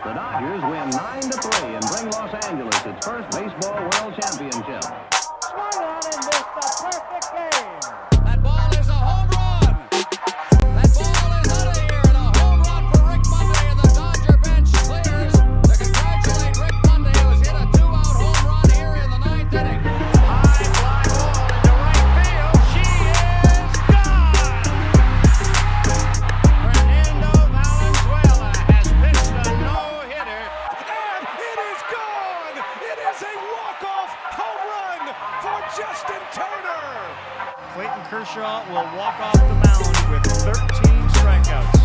The Dodgers win 9-3 and bring Los Angeles its first baseball world championship. Swung on and missed a perfect game. That ball is a home run. That ball is out of here, and a home run for Rick Monday, and the Dodger bench clears to congratulate Rick Monday, who has hit a 2-out home run here in the ninth inning. High fly ball into right field. She is gone. Fernando Valenzuela has pitched a no-hitter. And it is gone! It is a walk-off home run for Justin Turner! Clayton Kershaw will walk off the mound with 13 strikeouts.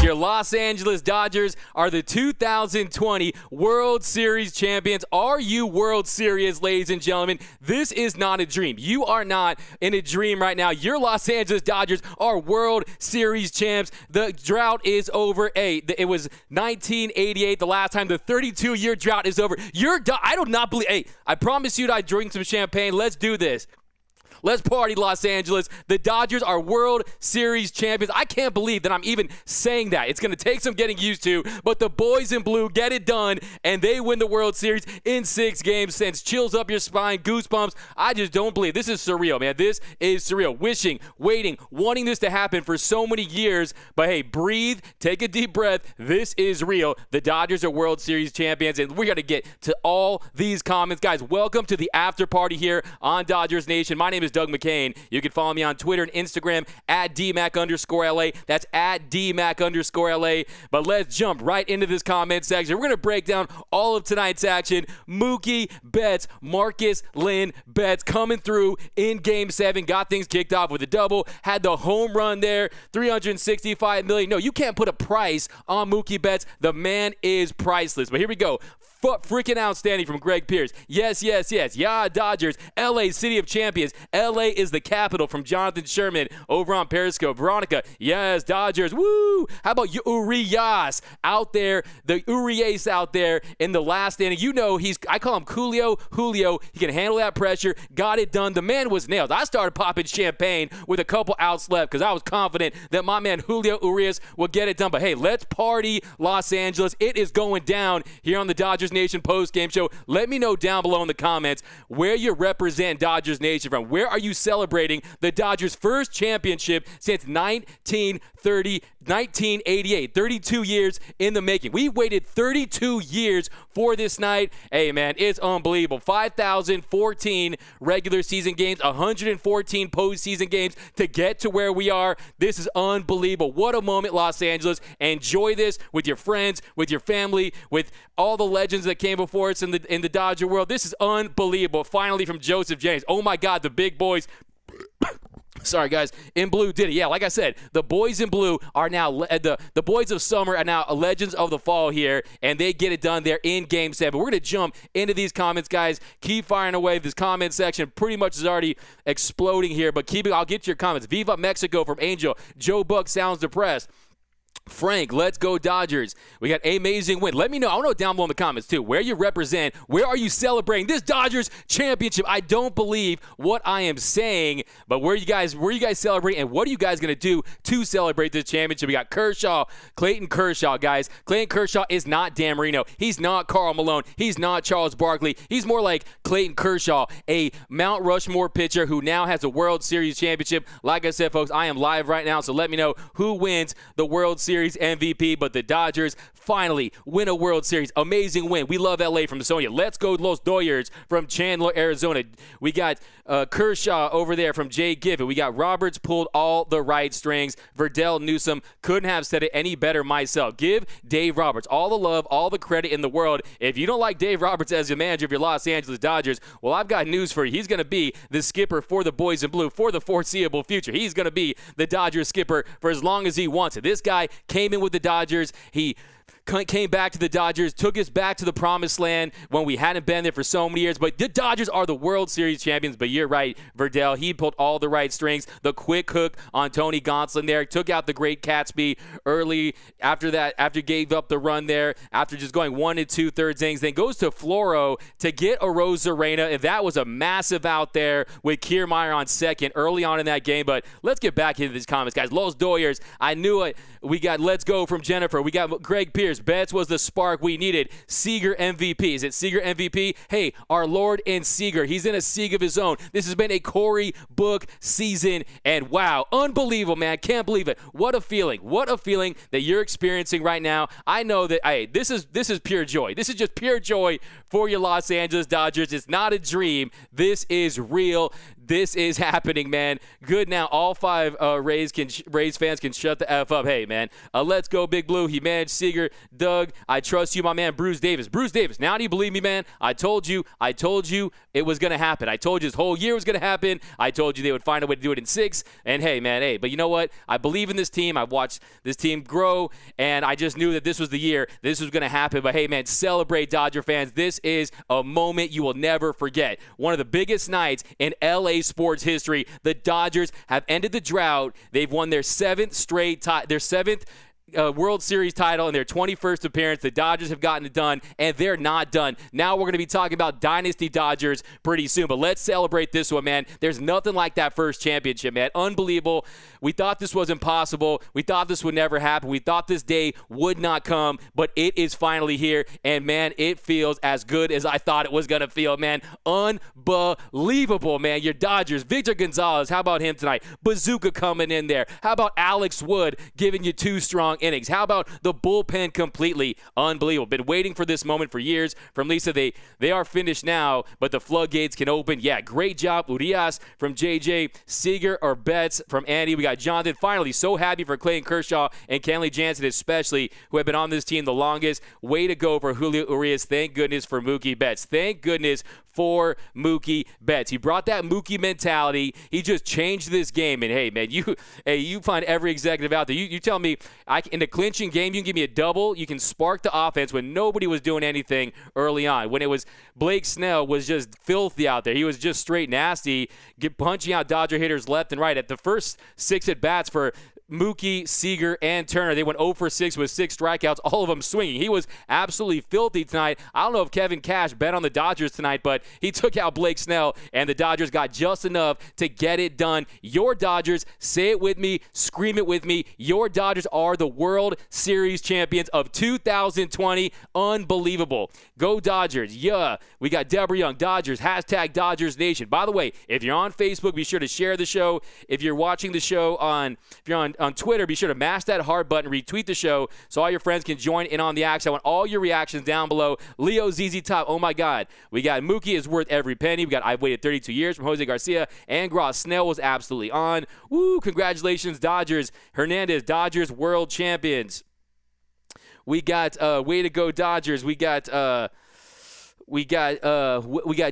Your Los Angeles Dodgers are the 2020 World Series champions. Are you World Series, ladies and gentlemen? This is not a dream. You are not in a dream right now. Your Los Angeles Dodgers are World Series champs. The drought is over. Hey, it was 1988 the last time. The 32-year drought is over. I do not believe. Hey, I promise you that I drink some champagne. Let's do this. Let's party, Los Angeles. The Dodgers are World Series champions. I can't believe that I'm even saying that. It's going to take some getting used to, but the boys in blue get it done, and they win the World Series in 6 games. Sends chills up your spine, goosebumps. I just don't believe. This is surreal, man. This is surreal. Wishing, waiting, wanting this to happen for so many years, but hey, breathe, take a deep breath. This is real. The Dodgers are World Series champions, and we're going to get to all these comments. Guys, welcome to the after party here on Dodgers Nation. My name is Doug McCain. You can follow me on Twitter and Instagram at DMac_LA. That's at DMac_LA. But let's jump right into this comment section. We're going to break down all of tonight's action. Mookie Betts, Marcus Lynn Betts coming through in Game 7. Got things kicked off with a double. Had the home run there. $365 million. No, you can't put a price on Mookie Betts. The man is priceless. But here we go. Freaking outstanding from Greg Pierce. Yes, yes, yes. Yeah, Dodgers. LA, City of Champions. LA is the capital from Jonathan Sherman over on Periscope. Veronica, yes, Dodgers. Woo! How about Urias out there, the Urias out there in the last inning? You know, I call him Julio. He can handle that pressure. Got it done. The man was nailed. I started popping champagne with a couple outs left because I was confident that my man Julio Urias would get it done. But hey, let's party, Los Angeles. It is going down here on the Dodgers Nation post-game show. Let me know down below in the comments where you represent Dodgers Nation from. Where are you celebrating the Dodgers' first championship since 1988? 32 years in the making. We waited 32 years for this night. Hey, man, it's unbelievable. 5,014 regular season games, 114 postseason games to get to where we are. This is unbelievable. What a moment, Los Angeles. Enjoy this with your friends, with your family, with all the legends that came before us in the Dodger world. This is unbelievable. Finally from Joseph Jennings. Oh, my God, the big boys. Sorry, guys. In blue did it. Yeah, like I said, the boys in blue are now the boys of summer are now legends of the fall here, and they get it done there in Game 7. We're going to jump into these comments, guys. Keep firing away. This comment section pretty much is already exploding here, but I'll get to your comments. Viva Mexico from Angel. Joe Buck sounds depressed. Frank, let's go Dodgers. We got an amazing win. Let me know. I want to know down below in the comments, too, where you represent. Where are you celebrating this Dodgers championship? I don't believe what I am saying, but where are you guys celebrating, and what are you guys going to do to celebrate this championship? We got Clayton Kershaw, guys. Clayton Kershaw is not Dan Marino. He's not Karl Malone. He's not Charles Barkley. He's more like Clayton Kershaw, a Mount Rushmore pitcher who now has a World Series championship. Like I said, folks, I am live right now, so let me know who wins the World Series MVP, but the Dodgers finally win a World Series. Amazing win. We love LA from Sonia. Let's go Los Dodgers from Chandler, Arizona. We got Kershaw over there from Jay Giffen. We got Roberts pulled all the right strings. Verdell Newsom, couldn't have said it any better myself. Give Dave Roberts all the love, all the credit in the world. If you don't like Dave Roberts as your manager of your Los Angeles Dodgers, well, I've got news for you. He's going to be the skipper for the boys in blue for the foreseeable future. He's going to be the Dodgers skipper for as long as he wants it. This guy came in with the Dodgers. He came back to the Dodgers, took us back to the promised land when we hadn't been there for so many years. But the Dodgers are the World Series champions. But you're right, Verdell. He pulled all the right strings. The quick hook on Tony Gonsolin there. Took out the great Catsby early after that, after gave up the run there, after just going 1 2/3 innings. Then goes to Floro to get a Rosarena. And that was a massive out there with Kiermaier on second early on in that game. But let's get back into these comments, guys. Los Dodgers, I knew it. We got Let's Go from Jennifer. We got Greg Pierce. Betts was the spark we needed. Seager MVP. Is it Seager MVP? Hey, our Lord and Seager. He's in a Sieg of his own. This has been a Corey Book season. And wow, unbelievable, man. Can't believe it. What a feeling. What a feeling that you're experiencing right now. I know that, hey, this is pure joy. This is just pure joy for your Los Angeles Dodgers. It's not a dream. This is real. This is happening, man. Good now. All 5 Rays fans can shut the F up. Hey, man. Let's go, Big Blue. He managed Seager. Doug, I trust you, my man. Bruce Davis. Bruce Davis. Now do you believe me, man? I told you it was going to happen. I told you this whole year was going to happen. I told you they would find a way to do it in 6. And hey, man, hey. But you know what? I believe in this team. I've watched this team grow, and I just knew that this was the year. This was going to happen. But hey, man, celebrate, Dodger fans. This is a moment you will never forget. One of the biggest nights in LA sports history. The Dodgers have ended the drought. They've won their 7th World Series title in their 21st appearance. The Dodgers have gotten it done, and they're not done. Now we're going to be talking about Dynasty Dodgers pretty soon, but let's celebrate this one, man. There's nothing like that first championship, man. Unbelievable. We thought this was impossible. We thought this would never happen. We thought this day would not come, but it is finally here, and man, it feels as good as I thought it was going to feel, man. Unbelievable, man. Your Dodgers, Victor Gonzalez, how about him tonight? Bazooka coming in there. How about Alex Wood giving you 2 strong innings? How about the bullpen completely unbelievable? Been waiting for this moment for years. From Lisa, they are finished now, but the floodgates can open. Yeah, great job. Urias from JJ, Seager or Betts from Andy. We got Jonathan. Finally, so happy for Clayton Kershaw and Kenley Jansen especially, who have been on this team the longest. Way to go for Julio Urias. Thank goodness for Mookie Betts. Thank goodness for Mookie Betts. He brought that Mookie mentality. He just changed this game. And hey, man, you find every executive out there. You tell me, in a clinching game, you can give me a double. You can spark the offense when nobody was doing anything early on. When it was Blake Snell was just filthy out there. He was just straight nasty, punching out Dodger hitters left and right. At the first 6 at-bats for Mookie, Seager, and Turner, they went 0 for 6 with 6 strikeouts, all of them swinging. He was absolutely filthy tonight. I don't know if Kevin Cash bet on the Dodgers tonight, but he took out Blake Snell, and the Dodgers got just enough to get it done. Your Dodgers, say it with me, scream it with me. Your Dodgers are the World Series champions of 2020. Unbelievable. Go Dodgers. Yeah. We got Deborah Young, Dodgers, hashtag Dodgers Nation. By the way, if you're on Facebook, be sure to share the show. If you're watching the show on Twitter, be sure to mash that heart button, retweet the show so all your friends can join in on the action. I want all your reactions down below. Leo ZZ Top, oh my God. We got Mookie is worth every penny. We got I've waited 32 years from Jose Garcia and Gross. Snell was absolutely on. Woo, congratulations, Dodgers. Hernandez, Dodgers world champions. We got way to go, Dodgers. We got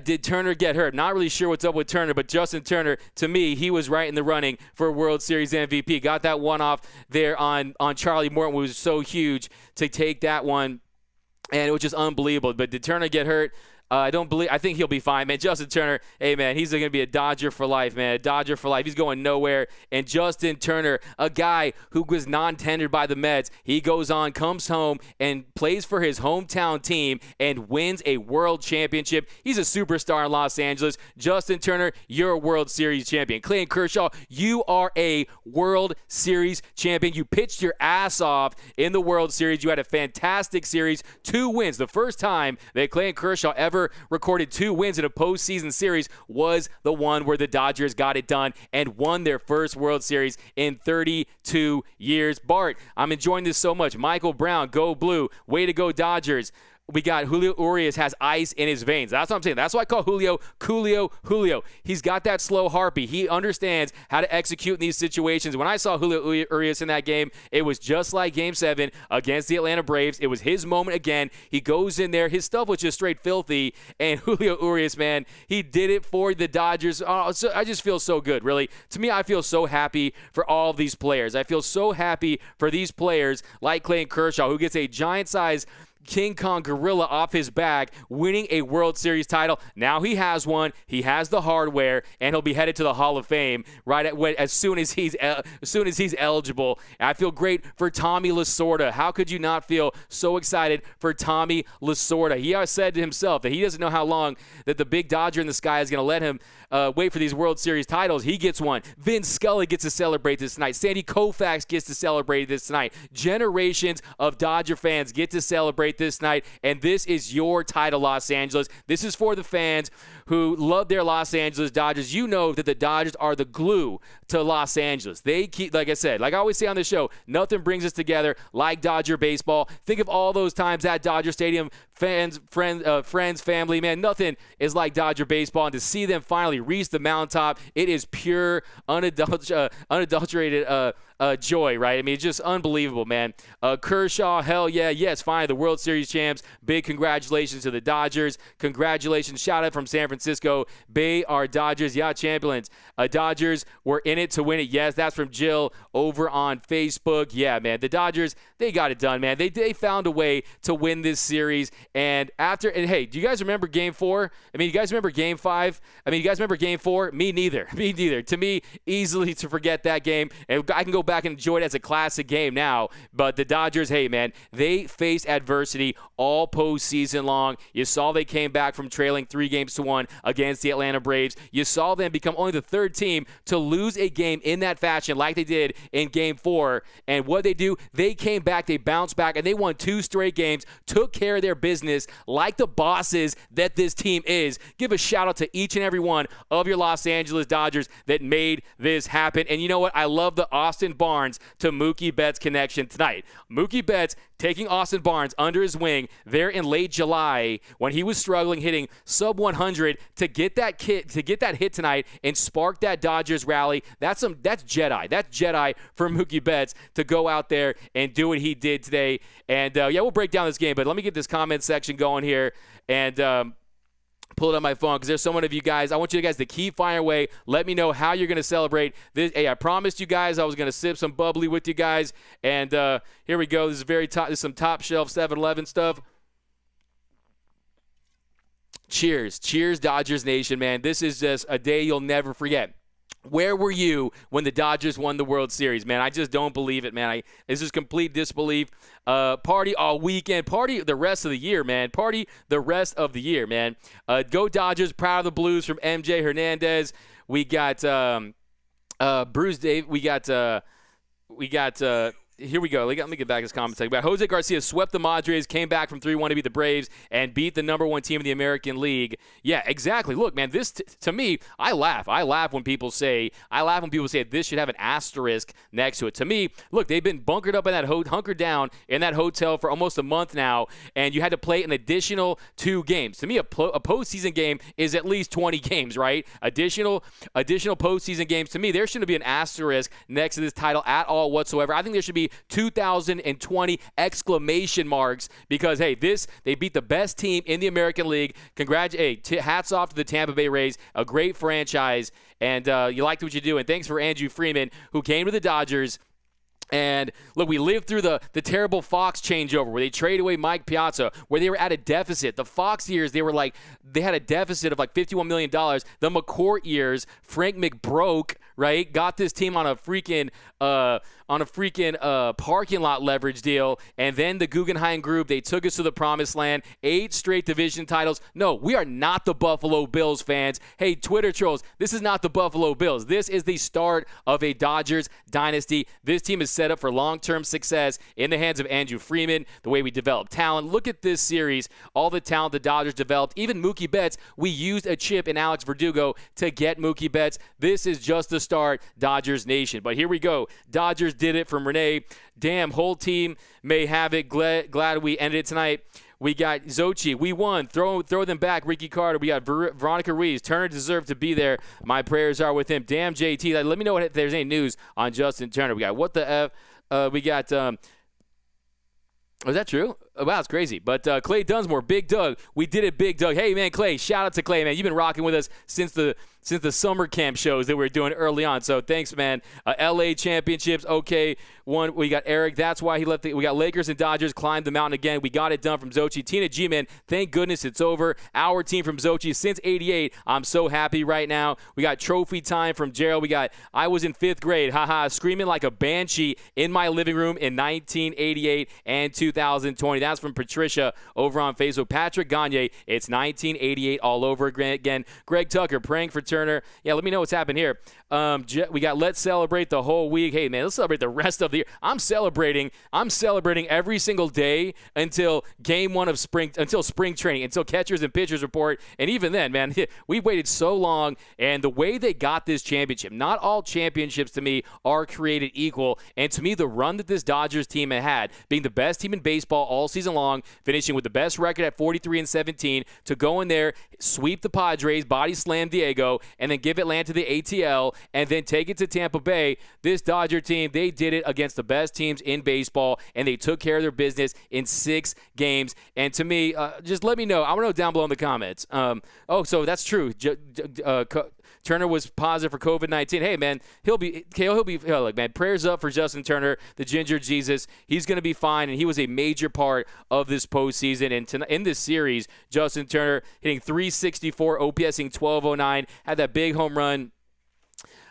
did Turner get hurt? Not really sure what's up with Turner, but Justin Turner, to me, he was right in the running for World Series MVP. Got that one off there on Charlie Morton, which was so huge to take that one, and it was just unbelievable. But did Turner get hurt? I think he'll be fine, man. Justin Turner, hey, man, he's going to be a Dodger for life, man. A Dodger for life. He's going nowhere. And Justin Turner, a guy who was non-tendered by the Mets, he goes on, comes home, and plays for his hometown team and wins a world championship. He's a superstar in Los Angeles. Justin Turner, you're a World Series champion. Clayton Kershaw, you are a World Series champion. You pitched your ass off in the World Series. You had a fantastic series, 2 wins. The first time that Clayton Kershaw ever ever recorded 2 wins in a postseason series was the one where the Dodgers got it done and won their first World Series in 32 years. Bart, I'm enjoying this so much. Michael Brown, go blue. Way to go, Dodgers. We got Julio Urias has ice in his veins. That's what I'm saying. That's why I call Julio. He's got that slow heartbeat. He understands how to execute in these situations. When I saw Julio Urias in that game, it was just like Game 7 against the Atlanta Braves. It was his moment again. He goes in there. His stuff was just straight filthy. And Julio Urias, man, he did it for the Dodgers. I just feel so good, really. To me, I feel so happy for all of these players. I feel so happy for these players like Clayton Kershaw, who gets a giant-sized King Kong gorilla off his back, winning a World Series title. Now he has one. He has the hardware, and he'll be headed to the Hall of Fame as soon as he's eligible. And I feel great for Tommy Lasorda. How could you not feel so excited for Tommy Lasorda? He has said to himself that he doesn't know how long that the big Dodger in the sky is going to let him wait for these World Series titles. He gets one. Vin Scully gets to celebrate this tonight. Sandy Koufax gets to celebrate this tonight. Generations of Dodger fans get to celebrate this night, and this is your title, Los Angeles. This is for the fans who love their Los Angeles Dodgers. You know that the Dodgers are the glue to Los Angeles. They keep, like I said, like I always say on the show, nothing brings us together like Dodger baseball. Think of all those times at Dodger Stadium, friends, family, man, nothing is like Dodger baseball. And to see them finally reach the mountaintop, it is pure, unadulterated joy, right? I mean, it's just unbelievable, man. Kershaw, hell yeah, yes, finally the World Series champs. Big congratulations to the Dodgers. Congratulations, shout out from San Francisco Bay, our Dodgers, yeah, champions. Dodgers were in it to win it. Yes, that's from Jill over on Facebook. Yeah, man, the Dodgers, they got it done, man. They found a way to win this series. And hey, do you guys remember Game 4? I mean, you guys remember Game 5? I mean, you guys remember Game 4? Me neither. To me, easily to forget that game. And I can go back and enjoy it as a classic game now. But the Dodgers, hey, man, they faced adversity all postseason long. You saw they came back from trailing 3-1 against the Atlanta Braves. You saw them become only the 3rd team to lose a game in that fashion like they did in Game 4. And what they do, they came back, they bounced back, and they won 2 straight games, took care of their business like the bosses that this team is. Give a shout out to each and every one of your Los Angeles Dodgers that made this happen. And you know what? I love the Austin Barnes to Mookie Betts connection tonight. Mookie Betts taking Austin Barnes under his wing there in late July when he was struggling, hitting sub 100 to get that hit tonight and spark that Dodgers rally. That's Jedi. That's Jedi for Mookie Betts to go out there and do what he did today. And we'll break down this game, but let me get this comment section going here and pull it on my phone because there's so many of you guys. I want you guys to keep firing away. Let me know how you're going to celebrate this. Hey, I promised you guys I was going to sip some bubbly with you guys. And here we go. This is some top shelf 7-Eleven stuff. Cheers. Cheers, Dodgers Nation, man. This is just a day you'll never forget. Where were you when the Dodgers won the World Series, man? I just don't believe it, man. It's just complete disbelief. Party all weekend. Party the rest of the year, man. Party the rest of the year, man. Go Dodgers. Proud of the Blues from MJ Hernandez. We got Bruce Dave. We got here we go. Let me get back to this comment section. But Jose Garcia swept the Padres, came back from 3-1 to beat the Braves, and beat the number 1 team in the American League. Yeah, exactly. Look, man, this to me, I laugh. I laugh when people say this should have an asterisk next to it. To me, look, they've been bunkered up in that hunkered down in that hotel for almost a month now, and you had to play an additional 2 games. To me, a postseason game is at least 20 games, right? Additional postseason games. To me, there shouldn't be an asterisk next to this title at all whatsoever. I think there should be 2020 exclamation marks because, hey, they beat the best team in the American League. Hats off to the Tampa Bay Rays, a great franchise, and you liked what you do. And thanks for Andrew Freeman, who came to the Dodgers. And look, we lived through the terrible Fox changeover where they traded away Mike Piazza, where they were at a deficit. The Fox years, they had a deficit of like $51 million. The McCourt years, Frank McBroke right? Got this team on a freaking parking lot leverage deal, and then the Guggenheim Group, they took us to the promised land, 8 straight division titles. No, we are not the Buffalo Bills, fans. Hey, Twitter trolls, this is not the Buffalo Bills. This is the start of a Dodgers dynasty. This team is set up for long-term success in the hands of Andrew Freeman, the way we develop talent. Look at this series, all the talent the Dodgers developed. Even Mookie Betts, we used a chip in Alex Verdugo to get Mookie Betts. This is just the start, Dodgers Nation. But here we go. Dodgers did it from Renee. Damn, whole team may have it. Glad we ended it tonight. We got Xochitl. We won. Throw them back. Ricky Carter. We got Veronica Ruiz. Turner deserved to be there. My prayers are with him. Damn, JT. Let me know if there's any news on Justin Turner. We got what the F. We got is that true? Oh, wow, it's crazy. But Clay Dunsmore, Big Doug. We did it, Big Doug. Hey, man, Clay, shout out to Clay, man. You've been rocking with us since the summer camp shows that we were doing early on. So thanks, man. LA championships, okay. One, we got Eric. That's why he left. We got Lakers and Dodgers climbed the mountain again. We got it done from Xochitl. Tina G, man, thank goodness it's over. Our team from Xochitl since 88. I'm so happy right now. We got trophy time from Gerald. We got I was in 5th grade, haha, screaming like a banshee in my living room in 1988 and 2020. That's from Patricia over on Facebook. Patrick Gagne, it's 1988 all over again. Greg Tucker, praying for Turner. Yeah, let me know what's happened here. We got let's celebrate the whole week. Hey, man, let's celebrate the rest of the year. I'm celebrating every single day until game 1 of spring, until spring training, until catchers and pitchers report. And even then, man, we waited so long. And the way they got this championship, not all championships to me are created equal. And to me, the run that this Dodgers team had, being the best team in baseball all season long, finishing with the best record at 43-17, to go in there, sweep the Padres, body slam Diego, and then give Atlanta the ATL, and then take it to Tampa Bay. This Dodger team, they did it against the best teams in baseball, and they took care of their business in 6 games. And to me, just let me know. I want to know down below in the comments. So that's true. Turner was positive for COVID-19. Hey, man, he'll be look, man, prayers up for Justin Turner, the Ginger Jesus. He's going to be fine, and he was a major part of this postseason. And in this series, Justin Turner hitting .364, OPSing .1209, had that big home run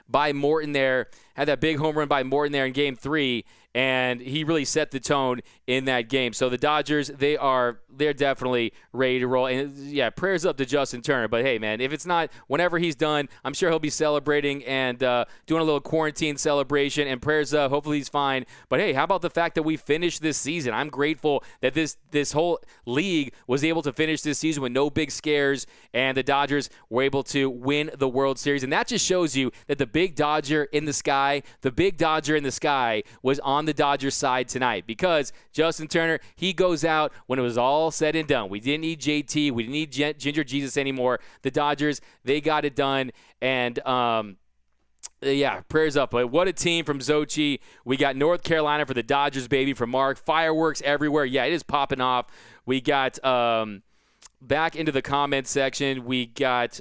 by Morton there. In Game 3, and he really set the tone in that game. So the Dodgers, they're definitely ready to roll. And yeah, prayers up to Justin Turner. But hey, man, if it's not, whenever he's done, I'm sure he'll be celebrating and doing a little quarantine celebration. And prayers up. Hopefully he's fine. But hey, how about the fact that we finished this season? I'm grateful that this whole league was able to finish this season with no big scares, and the Dodgers were able to win the World Series. And that just shows you that the big Dodger in the sky was on the Dodgers side tonight, because Justin Turner, he goes out when it was all said and done. We didn't need JT. We didn't need Ginger Jesus anymore. The Dodgers, they got it done. And yeah, prayers up. But what a team from Xochitl. We got North Carolina for the Dodgers, baby, from Mark. Fireworks everywhere. Yeah, it is popping off. We got back into the comments section. We got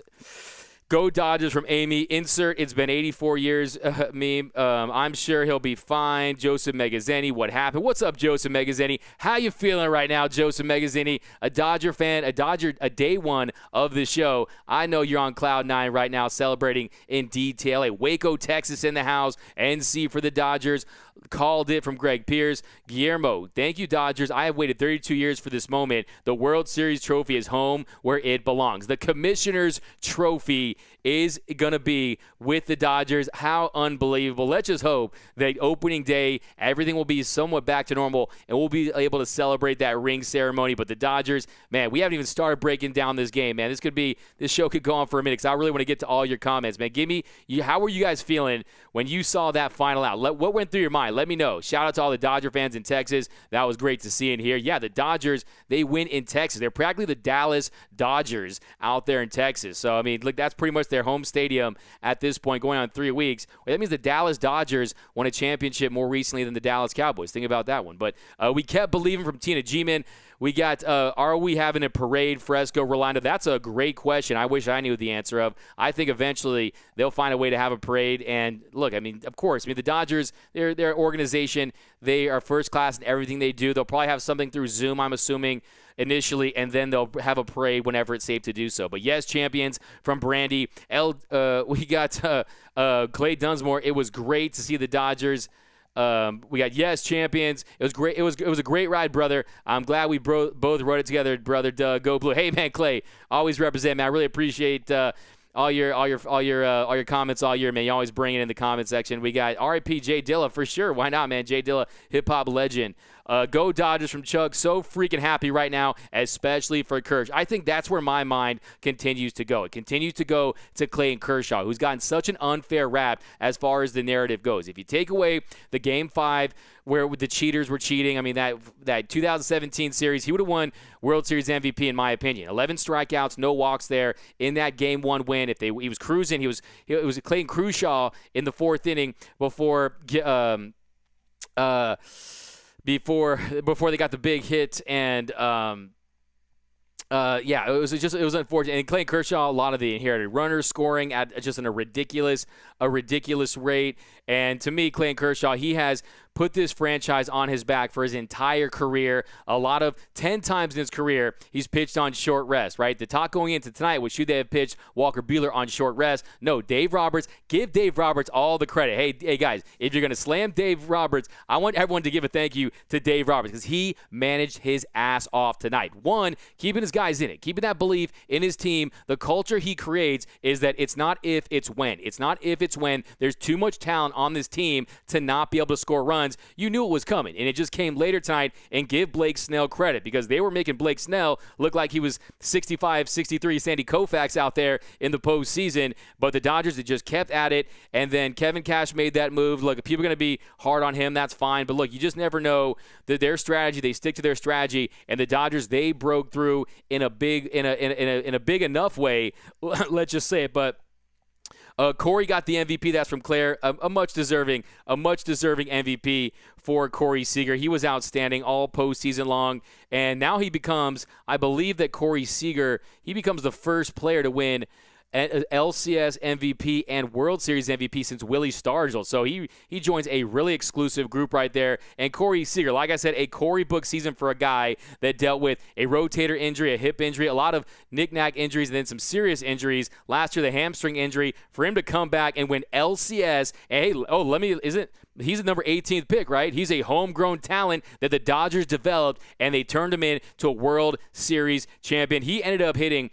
Go Dodgers from Amy. Insert it's been 84 years meme. I'm sure he'll be fine. Joseph Megazzini, what happened? What's up, Joseph Megazzini? How you feeling right now, Joseph Megazzini? A Dodger fan, a day one of the show. I know you're on cloud 9 right now, celebrating in detail. A Waco, Texas in the house. NC for the Dodgers. Called it from Greg Pierce. Guillermo, thank you, Dodgers. I have waited 32 years for this moment. The World Series trophy is home where it belongs. The Commissioner's Trophy is going to be with the Dodgers. How unbelievable. Let's just hope that opening day, everything will be somewhat back to normal, and we'll be able to celebrate that ring ceremony. But the Dodgers, man, we haven't even started breaking down this game, man. This show could go on for a minute, because I really want to get to all your comments, man. How were you guys feeling when you saw that final out? What went through your mind? Let me know. Shout out to all the Dodger fans in Texas. That was great to see and hear. Yeah, the Dodgers, they win in Texas. They're practically the Dallas Dodgers out there in Texas. So, I mean, look, that's pretty much their home stadium at this point, going on 3 weeks. Well, that means the Dallas Dodgers won a championship more recently than the Dallas Cowboys. Think about that one. But we kept believing from Tina G-Man. We got, are we having a parade, Fresco, Rolando? That's a great question. I wish I knew the answer of. I think eventually they'll find a way to have a parade. And look, I mean, of course, the Dodgers, they're organization. They are first class in everything they do. They'll probably have something through Zoom, I'm assuming, initially, and then they'll have a parade whenever it's safe to do so. But yes, champions from Brandy. We got Clay Dunsmore. It was great to see the Dodgers. We got yes champions. It was great. It was a great ride, brother. I'm glad we both wrote it together, brother. Go Blue. Hey man, Clay, always represent, man. I really appreciate all your comments all year, man. You always bring it in the comment section. We got R.I.P. Jay Dilla for sure. Why not, man? Jay Dilla, hip hop legend. Go Dodgers from Chuck. So freaking happy right now, especially for Kershaw. I think that's where my mind continues to go. It continues to go to Clayton Kershaw, who's gotten such an unfair rap as far as the narrative goes. If you take away the Game 5 where the cheaters were cheating, I mean, that 2017 series, he would have won World Series MVP in my opinion. 11 strikeouts, no walks there in that Game 1 win. He was cruising. It was Clayton Kershaw in the 4th inning before they got the big hit, and it was unfortunate. And Clayton Kershaw, a lot of the inherited runners scoring at just a ridiculous rate. And to me, Clayton Kershaw, he has put this franchise on his back for his entire career. 10 times in his career, he's pitched on short rest, right? The talk going into tonight was, should they have pitched Walker Buehler on short rest? No, Dave Roberts. Give Dave Roberts all the credit. Hey guys, if you're going to slam Dave Roberts, I want everyone to give a thank you to Dave Roberts because he managed his ass off tonight. One, keeping his guys in it, keeping that belief in his team. The culture he creates is that it's not if, it's when. It's not if, it's when. There's too much talent on this team to not be able to score runs. You knew it was coming, and it just came later tonight. And give Blake Snell credit because they were making Blake Snell look like he was 65, 63 Sandy Koufax out there in the postseason. But the Dodgers, they just kept at it, and then Kevin Cash made that move. Look, if people are going to be hard on him, that's fine. But look, you just never know that their strategy. They stick to their strategy, and the Dodgers, they broke through in a big enough way. Let's just say it, but. Corey got the MVP. That's from Claire. A much deserving MVP for Corey Seager. He was outstanding all postseason long, and now he becomes, I believe that Corey Seager, he becomes the first player to win LCS MVP and World Series MVP since Willie Stargell. So he joins a really exclusive group right there. And Corey Seager, like I said, a Corey book season for a guy that dealt with a rotator injury, a hip injury, a lot of knick-knack injuries, and then some serious injuries. Last year, the hamstring injury. For him to come back and win LCS, and he's the number 18th pick, right? He's a homegrown talent that the Dodgers developed, and they turned him into a World Series champion. He ended up hitting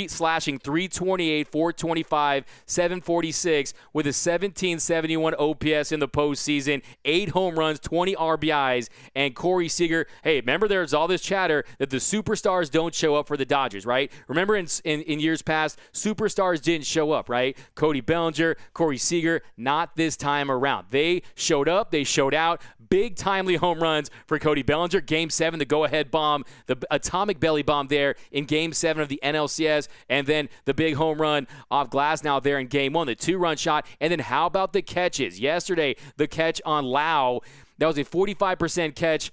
slashing 328, 425, 746 with a 1771 OPS in the postseason, 8 home runs, 20 RBIs, and Corey Seager. Hey, remember there's all this chatter that the superstars don't show up for the Dodgers, right? Remember in years past, superstars didn't show up, right? Cody Bellinger, Corey Seager, not this time around. They showed up, they showed out. Big timely home runs for Cody Bellinger. Game 7, the go-ahead bomb, the atomic belly bomb there in Game 7 of the NLCS, and then the big home run off Glasnow there in Game 1, the 2-run shot. And then how about the catches? Yesterday, the catch on Lau. That was a 45% catch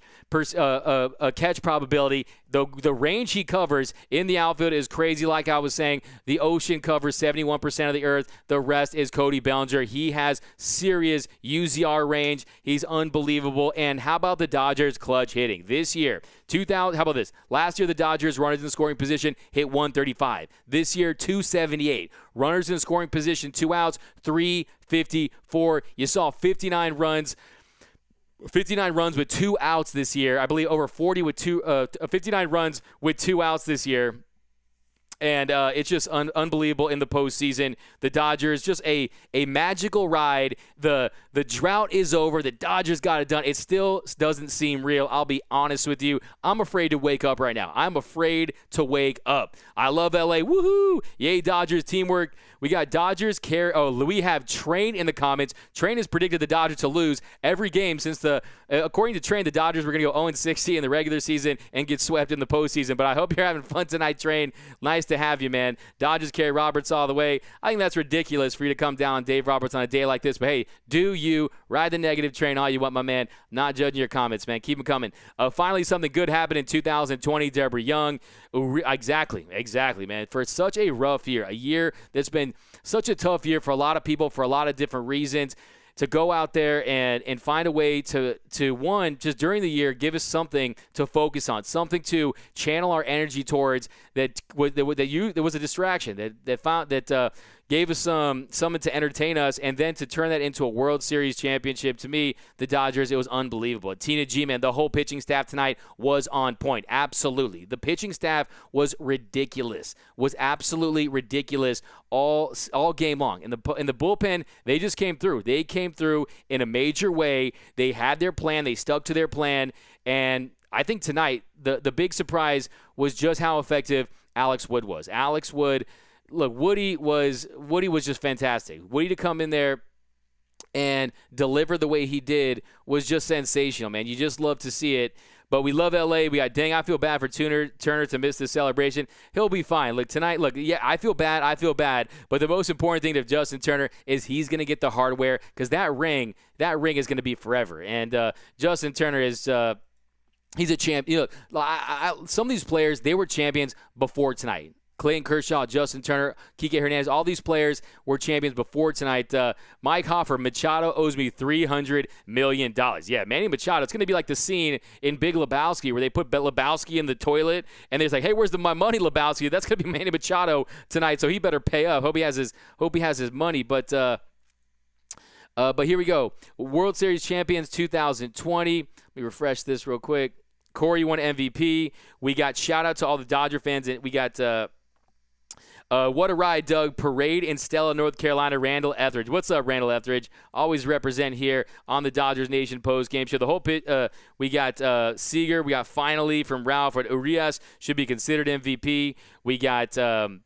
probability. The range he covers in the outfield is crazy. Like I was saying, the ocean covers 71% of the earth. The rest is Cody Bellinger. He has serious UZR range. He's unbelievable. And how about the Dodgers clutch hitting this year? How about this? Last year, the Dodgers runners in scoring position hit 135. This year, 278. Runners in scoring position, 2 outs, 354. You saw 59 runs with 2 outs this year. I believe over 40 with 59 runs with 2 outs this year. And it's just unbelievable in the postseason. The Dodgers, just a magical ride. The drought is over. The Dodgers got it done. It still doesn't seem real. I'll be honest with you. I'm afraid to wake up right now. I'm afraid to wake up. I love LA. Woohoo! Yay, Dodgers teamwork. We got Dodgers care. Oh, we have Train in the comments. Train has predicted the Dodgers to lose every game since according to Train, the Dodgers were going to go 0-60 in the regular season and get swept in the postseason. But I hope you're having fun tonight, Train. Nice to have you, man. Dodgers carry Roberts all the way. I think that's ridiculous for you to come down on Dave Roberts on a day like this. But hey, do you ride the negative train all you want, my man. Not judging your comments, man. Keep them coming. Finally, something good happened in 2020. Deborah Young. Exactly, man. For such a rough year, a year that's been such a tough year for a lot of people for a lot of different reasons. to go out there and find a way to one, just during the year, give us something to focus on, something to channel our energy towards that was a distraction that gave us something to entertain us, and then to turn that into a World Series championship. To me, the Dodgers, it was unbelievable. Tina G, man, the whole pitching staff tonight was on point. Absolutely. The pitching staff was ridiculous, was absolutely ridiculous all game long. In the bullpen, they just came through. They came through in a major way. They had their plan. They stuck to their plan. And I think tonight, the big surprise was just how effective Alex Wood was. Alex Wood, look, Woody was just fantastic. Woody to come in there and deliver the way he did was just sensational, man. You just love to see it. But we love LA. I feel bad for Turner to miss this celebration. He'll be fine. Look, tonight, yeah, I feel bad. But the most important thing to Justin Turner is he's going to get the hardware, because that ring is going to be forever. And Justin Turner is he's a champ. You know, some of these players, they were champions before tonight. Clayton Kershaw, Justin Turner, Kike Hernandez, all these players were champions before tonight. Mike Hoffer, Machado owes me $300 million. Yeah, Manny Machado. It's going to be like the scene in Big Lebowski where they put Lebowski in the toilet, and they're like, hey, where's my money, Lebowski? That's going to be Manny Machado tonight, so he better pay up. Hope he has his money. But here we go. World Series champions 2020. Let me refresh this real quick. Corey won MVP. We got shout-out to all the Dodger fans. And we got what a ride, Doug. Parade in Stella, North Carolina. Randall Etheridge. What's up, Randall Etheridge? Always represent here on the Dodgers Nation post-game show. The whole pit, we got Seager. We got finally from Ralph. Urias should be considered MVP. We got so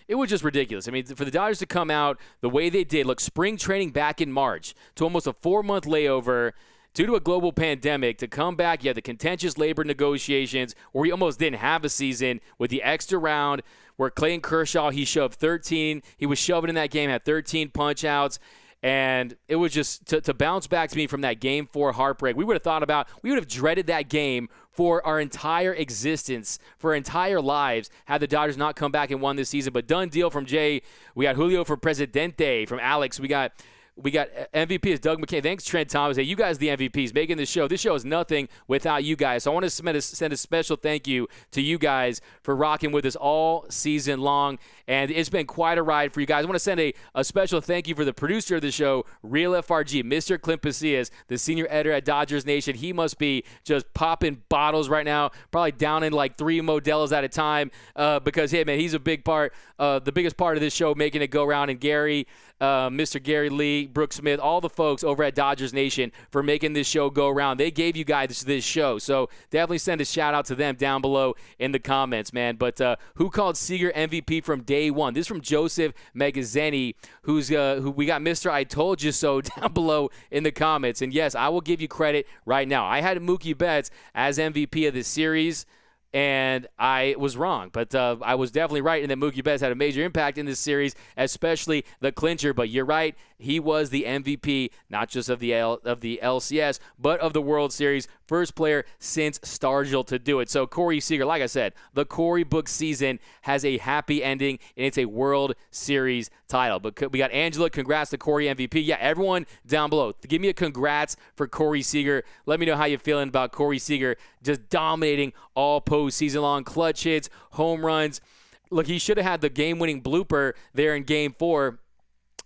it was just ridiculous. I mean, for the Dodgers to come out the way they did, look, spring training back in March to almost a 4-month layover due to a global pandemic, to come back, you had the contentious labor negotiations where we almost didn't have a season, with the extra round where Clayton Kershaw, he shoved 13. He was shoving in that game, had 13 punch-outs. And it was just to bounce back to me from that Game 4 heartbreak. We would have dreaded that game for our entire existence, for our entire lives, had the Dodgers not come back and won this season. But done deal from Jay. We got Julio for Presidente from Alex. We got MVP is Doug McCain. Thanks, Trent Thomas. Hey, you guys the MVPs making this show. This show is nothing without you guys. So I want to send a special thank you to you guys for rocking with us all season long. And it's been quite a ride for you guys. I want to send a special thank you for the producer of the show, Real FRG, Mr. Clint Pasillas, the senior editor at Dodgers Nation. He must be just popping bottles right now, probably down in like 3 Modelos at a time, because, hey, man, he's a big part, the biggest part of this show, making it go around. And Gary, Mr. Gary Lee, Brooks Smith, all the folks over at Dodgers Nation for making this show go around. They gave you guys this show, so definitely send a shout-out to them down below in the comments, man. But who called Seager MVP from day one? This is from Joseph Magazzini, who we got Mr. I Told You So down below in the comments. And, yes, I will give you credit right now. I had Mookie Betts as MVP of this series, and I was wrong, but I was definitely right in that Mookie Betts had a major impact in this series, especially the clincher. But you're right, he was the MVP, not just of the LCS, but of the World Series. First player since Stargell to do it. So Corey Seager, like I said, the Corey Book season has a happy ending, and it's a World Series title. But we got Angela, congrats to Corey MVP. Yeah, everyone down below, give me a congrats for Corey Seager. Let me know how you're feeling about Corey Seager just dominating all postseason long, clutch hits, home runs. Look, he should have had the game-winning blooper there in Game 4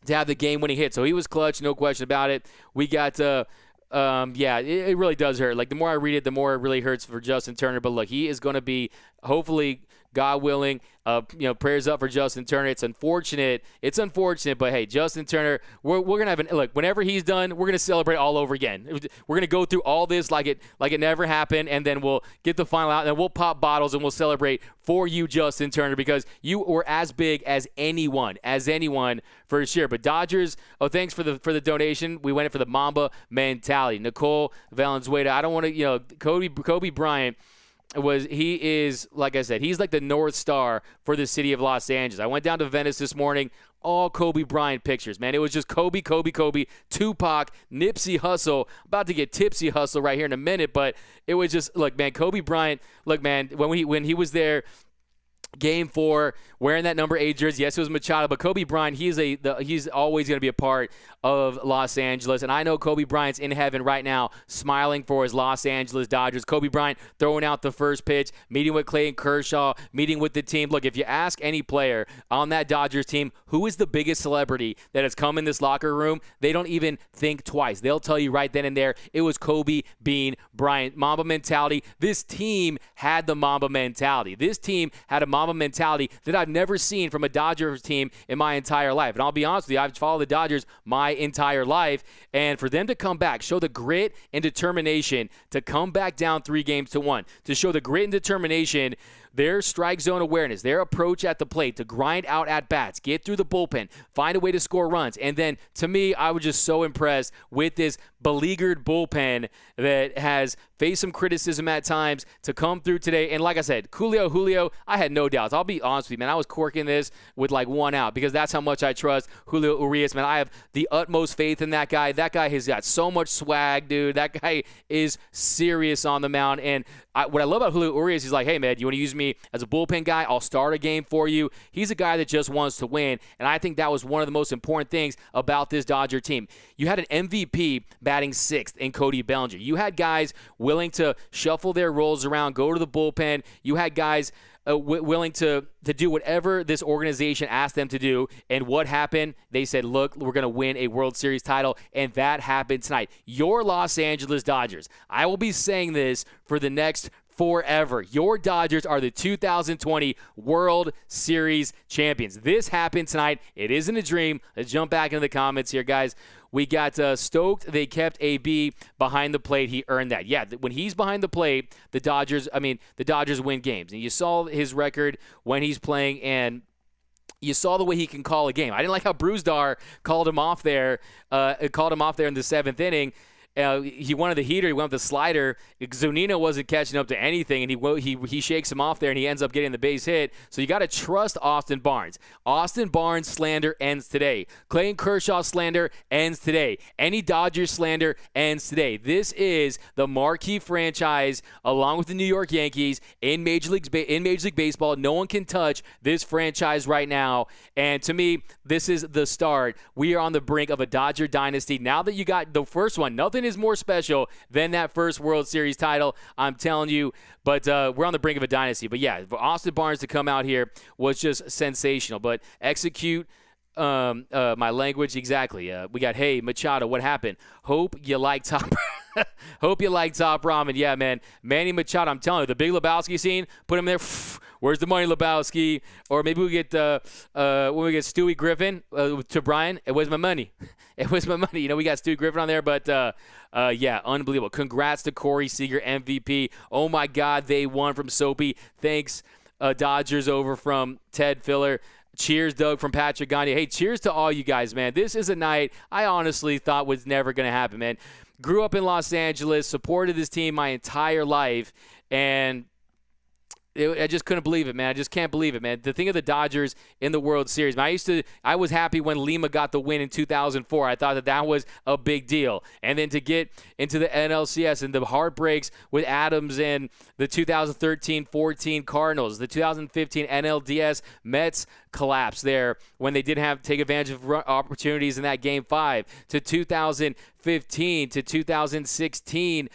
to have the game-winning hit. So he was clutch, no question about it. We got, it really does hurt. Like, the more I read it, the more it really hurts for Justin Turner. But look, he is going to be, hopefully, God willing, prayers up for Justin Turner. It's unfortunate, but hey, Justin Turner, we're gonna have look. Whenever he's done, we're gonna celebrate all over again. We're gonna go through all this like it never happened, and then we'll get the final out, and we'll pop bottles and we'll celebrate for you, Justin Turner, because you were as big as anyone for sure. But Dodgers, thanks for the donation. We went in for the Mamba mentality. Nicole Valenzuela, I don't want to, Kobe Bryant. He is, like I said, he's like the North Star for the city of Los Angeles. I went down to Venice this morning, all Kobe Bryant pictures, man. It was just Kobe, Tupac, Nipsey Hussle. About to get tipsy Hussle right here in a minute, but it was just, look, man, Kobe Bryant, look, man, when he was there Game 4, wearing that number 8 jersey. Yes, it was Machado, but Kobe Bryant, he's always going to be a part of Los Angeles. And I know Kobe Bryant's in heaven right now, smiling for his Los Angeles Dodgers. Kobe Bryant throwing out the first pitch, meeting with Clayton Kershaw, meeting with the team. Look, if you ask any player on that Dodgers team, who is the biggest celebrity that has come in this locker room, they don't even think twice. They'll tell you right then and there, it was Kobe Bean Bryant. Mamba mentality. This team had the Mamba mentality. This team had a Mamba mentality that I've never seen from a Dodgers team in my entire life. And I'll be honest with you, I've followed the Dodgers my entire life. And for them to come back, show the grit and determination to come back down 3-1, to show the grit and determination, their strike zone awareness, their approach at the plate, to grind out at-bats, get through the bullpen, find a way to score runs. And then, to me, I was just so impressed with this beleaguered bullpen that has faced some criticism at times to come through today. And like I said, Julio, I had no doubts. I'll be honest with you, man. I was corking this with like 1 out because that's how much I trust Julio Urias, man. I have the utmost faith in that guy. That guy has got so much swag, dude. That guy is serious on the mound. And what I love about Julio Urias, he's like, hey, man, you want to use me as a bullpen guy? I'll start a game for you. He's a guy that just wants to win. And I think that was one of the most important things about this Dodger team. You had an MVP batting 6th in Cody Bellinger. You had guys willing to shuffle their roles around, go to the bullpen. You had guys willing to do whatever this organization asked them to do. And what happened? They said, look, we're going to win a World Series title. And that happened tonight. Your Los Angeles Dodgers. I will be saying this for the next forever. Your Dodgers are the 2020 World Series champions. This happened tonight. It isn't a dream. Let's jump back into the comments here, guys. We got stoked. They kept AB behind the plate. He earned that. Yeah, when he's behind the plate, the Dodgers win games. And you saw his record when he's playing, and you saw the way he can call a game. I didn't like how Bruzdar called him off there in the 7th inning. He wanted the heater. He went with the slider. Zunino wasn't catching up to anything, and he shakes him off there, and he ends up getting the base hit. So you got to trust Austin Barnes. Austin Barnes slander ends today. Clayton Kershaw slander ends today. Any Dodgers slander ends today. This is the marquee franchise, along with the New York Yankees, in Major League Baseball. No one can touch this franchise right now. And to me, this is the start. We are on the brink of a Dodger dynasty. Now that you got the first one, nothing is more special than that first World Series title, I'm telling you. But we're on the brink of a dynasty. But yeah, for Austin Barnes to come out here was just sensational. But execute my language exactly. We got, hey, Machado, what happened? Hope you like top ramen. Yeah, man. Manny Machado, I'm telling you, the Big Lebowski scene, put him there. Where's the money, Lebowski? Or maybe we get when we get Stewie Griffin to Brian. It was my money. It was my money. We got Stewie Griffin on there, but yeah, unbelievable. Congrats to Corey Seager, MVP. Oh my God, they won from Soapy. Thanks, Dodgers over from Ted Filler. Cheers, Doug, from Patrick Gagne. Hey, cheers to all you guys, man. This is a night I honestly thought was never going to happen, man. Grew up in Los Angeles, supported this team my entire life, and I just couldn't believe it, man. I just can't believe it, man. The thing of the Dodgers in the World Series, man, I was happy when Lima got the win in 2004. I thought that was a big deal. And then to get into the NLCS and the heartbreaks with Adams and the 2013-14 Cardinals, the 2015 NLDS Mets collapse there when they didn't have to take advantage of opportunities in that Game 5, to 2015 to 2016.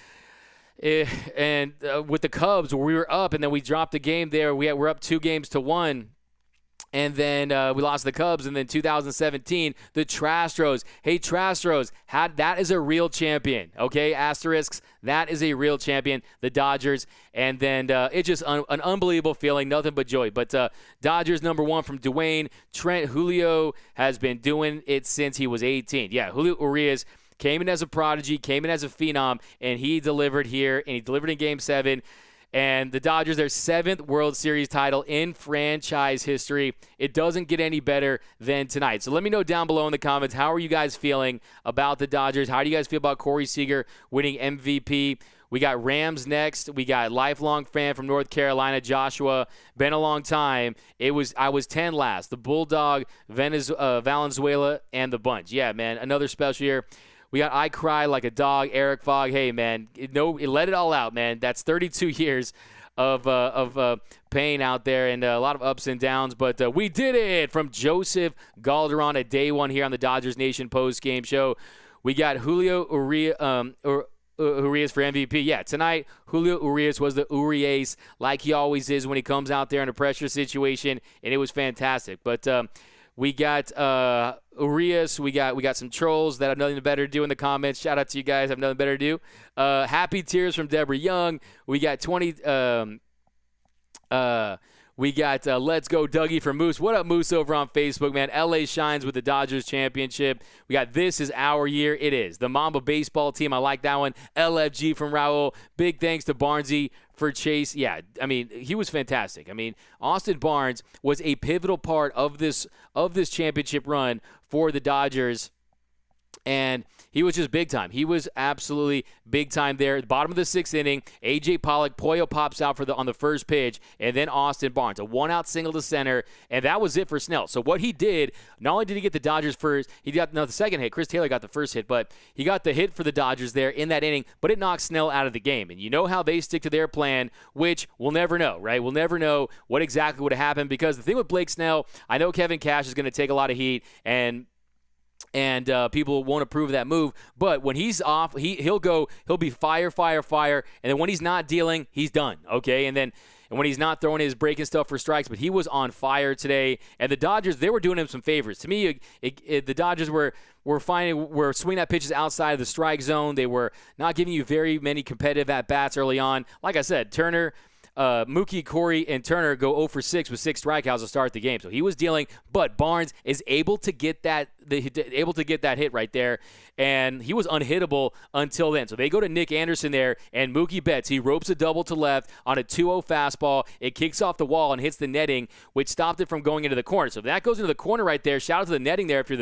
And with the Cubs, where we were up, and then we dropped the game there. We're up 2-1, and then we lost the Cubs. And then 2017, the Trastros. Hey, Trastros, that is a real champion. Okay, asterisks. That is a real champion. The Dodgers, and then it's just an unbelievable feeling. Nothing but joy. But Dodgers #1 from Dwayne Trent. Julio has been doing it since he was 18. Yeah, Julio Urias came in as a prodigy, came in as a phenom, and he delivered here, and he delivered in Game 7. And the Dodgers, their 7th World Series title in franchise history. It doesn't get any better than tonight. So let me know down below in the comments, how are you guys feeling about the Dodgers? How do you guys feel about Corey Seager winning MVP? We got Rams next. We got lifelong fan from North Carolina, Joshua. Been a long time. I was 10 last. The Bulldog, Valenzuela, and the bunch. Yeah, man, another special year. We got I Cry Like a Dog, Eric Fogg. Hey, man, let it all out, man. That's 32 years of pain out there and a lot of ups and downs. But we did it from Joseph Galderon at day one here on the Dodgers Nation post-game show. We got Julio Urias for MVP. Yeah, tonight, Julio Urias was the Urias like he always is when he comes out there in a pressure situation, and it was fantastic. But we got Urias. We got some trolls that have nothing better to do in the comments. Shout out to you guys. Have nothing better to do. Happy tears from Deborah Young. We got 20. We got Let's Go Dougie from Moose. What up, Moose, over on Facebook, man? LA shines with the Dodgers championship. We got This Is Our Year. It is. The Mamba baseball team. I like that one. LFG from Raul. Big thanks to Barnesy for Chase. Yeah, I mean, he was fantastic. I mean, Austin Barnes was a pivotal part of this championship run for the Dodgers. And he was just big time. He was absolutely big time there. At the bottom of the 6th inning, A.J. Pollock, Pollo pops out on the first pitch, and then Austin Barnes, a one-out single to center, and that was it for Snell. So what he did, not only did he get the Dodgers first, he got the second hit. Chris Taylor got the first hit, but he got the hit for the Dodgers there in that inning, but it knocked Snell out of the game. And you know how they stick to their plan, which we'll never know, right? We'll never know what exactly would have happened, because the thing with Blake Snell, I know Kevin Cash is going to take a lot of heat, and people won't approve of that move. But when he's off, he'll be fire, and then when he's not dealing, he's done. Okay, and when he's not throwing his breaking stuff for strikes, but he was on fire today. And the Dodgers, they were doing him some favors. To me, the Dodgers were swinging at pitches outside of the strike zone. They were not giving you very many competitive at bats early on. Like I said, Turner. Mookie, Corey, and Turner go 0 for 6 with 6 strikeouts to start the game. So he was dealing, but Barnes is able to get that hit right there, and he was unhittable until then. So they go to Nick Anderson there, and Mookie Betts, he ropes a double to left on a 2-0 fastball. It kicks off the wall and hits the netting, which stopped it from going into the corner. So if that goes into the corner right there, shout out to the netting there. If you're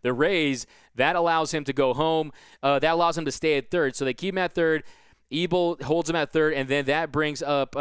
the Rays, that allows him to go home. That allows him to stay at third. So they keep him at third. Ebel holds him at third, and then that brings up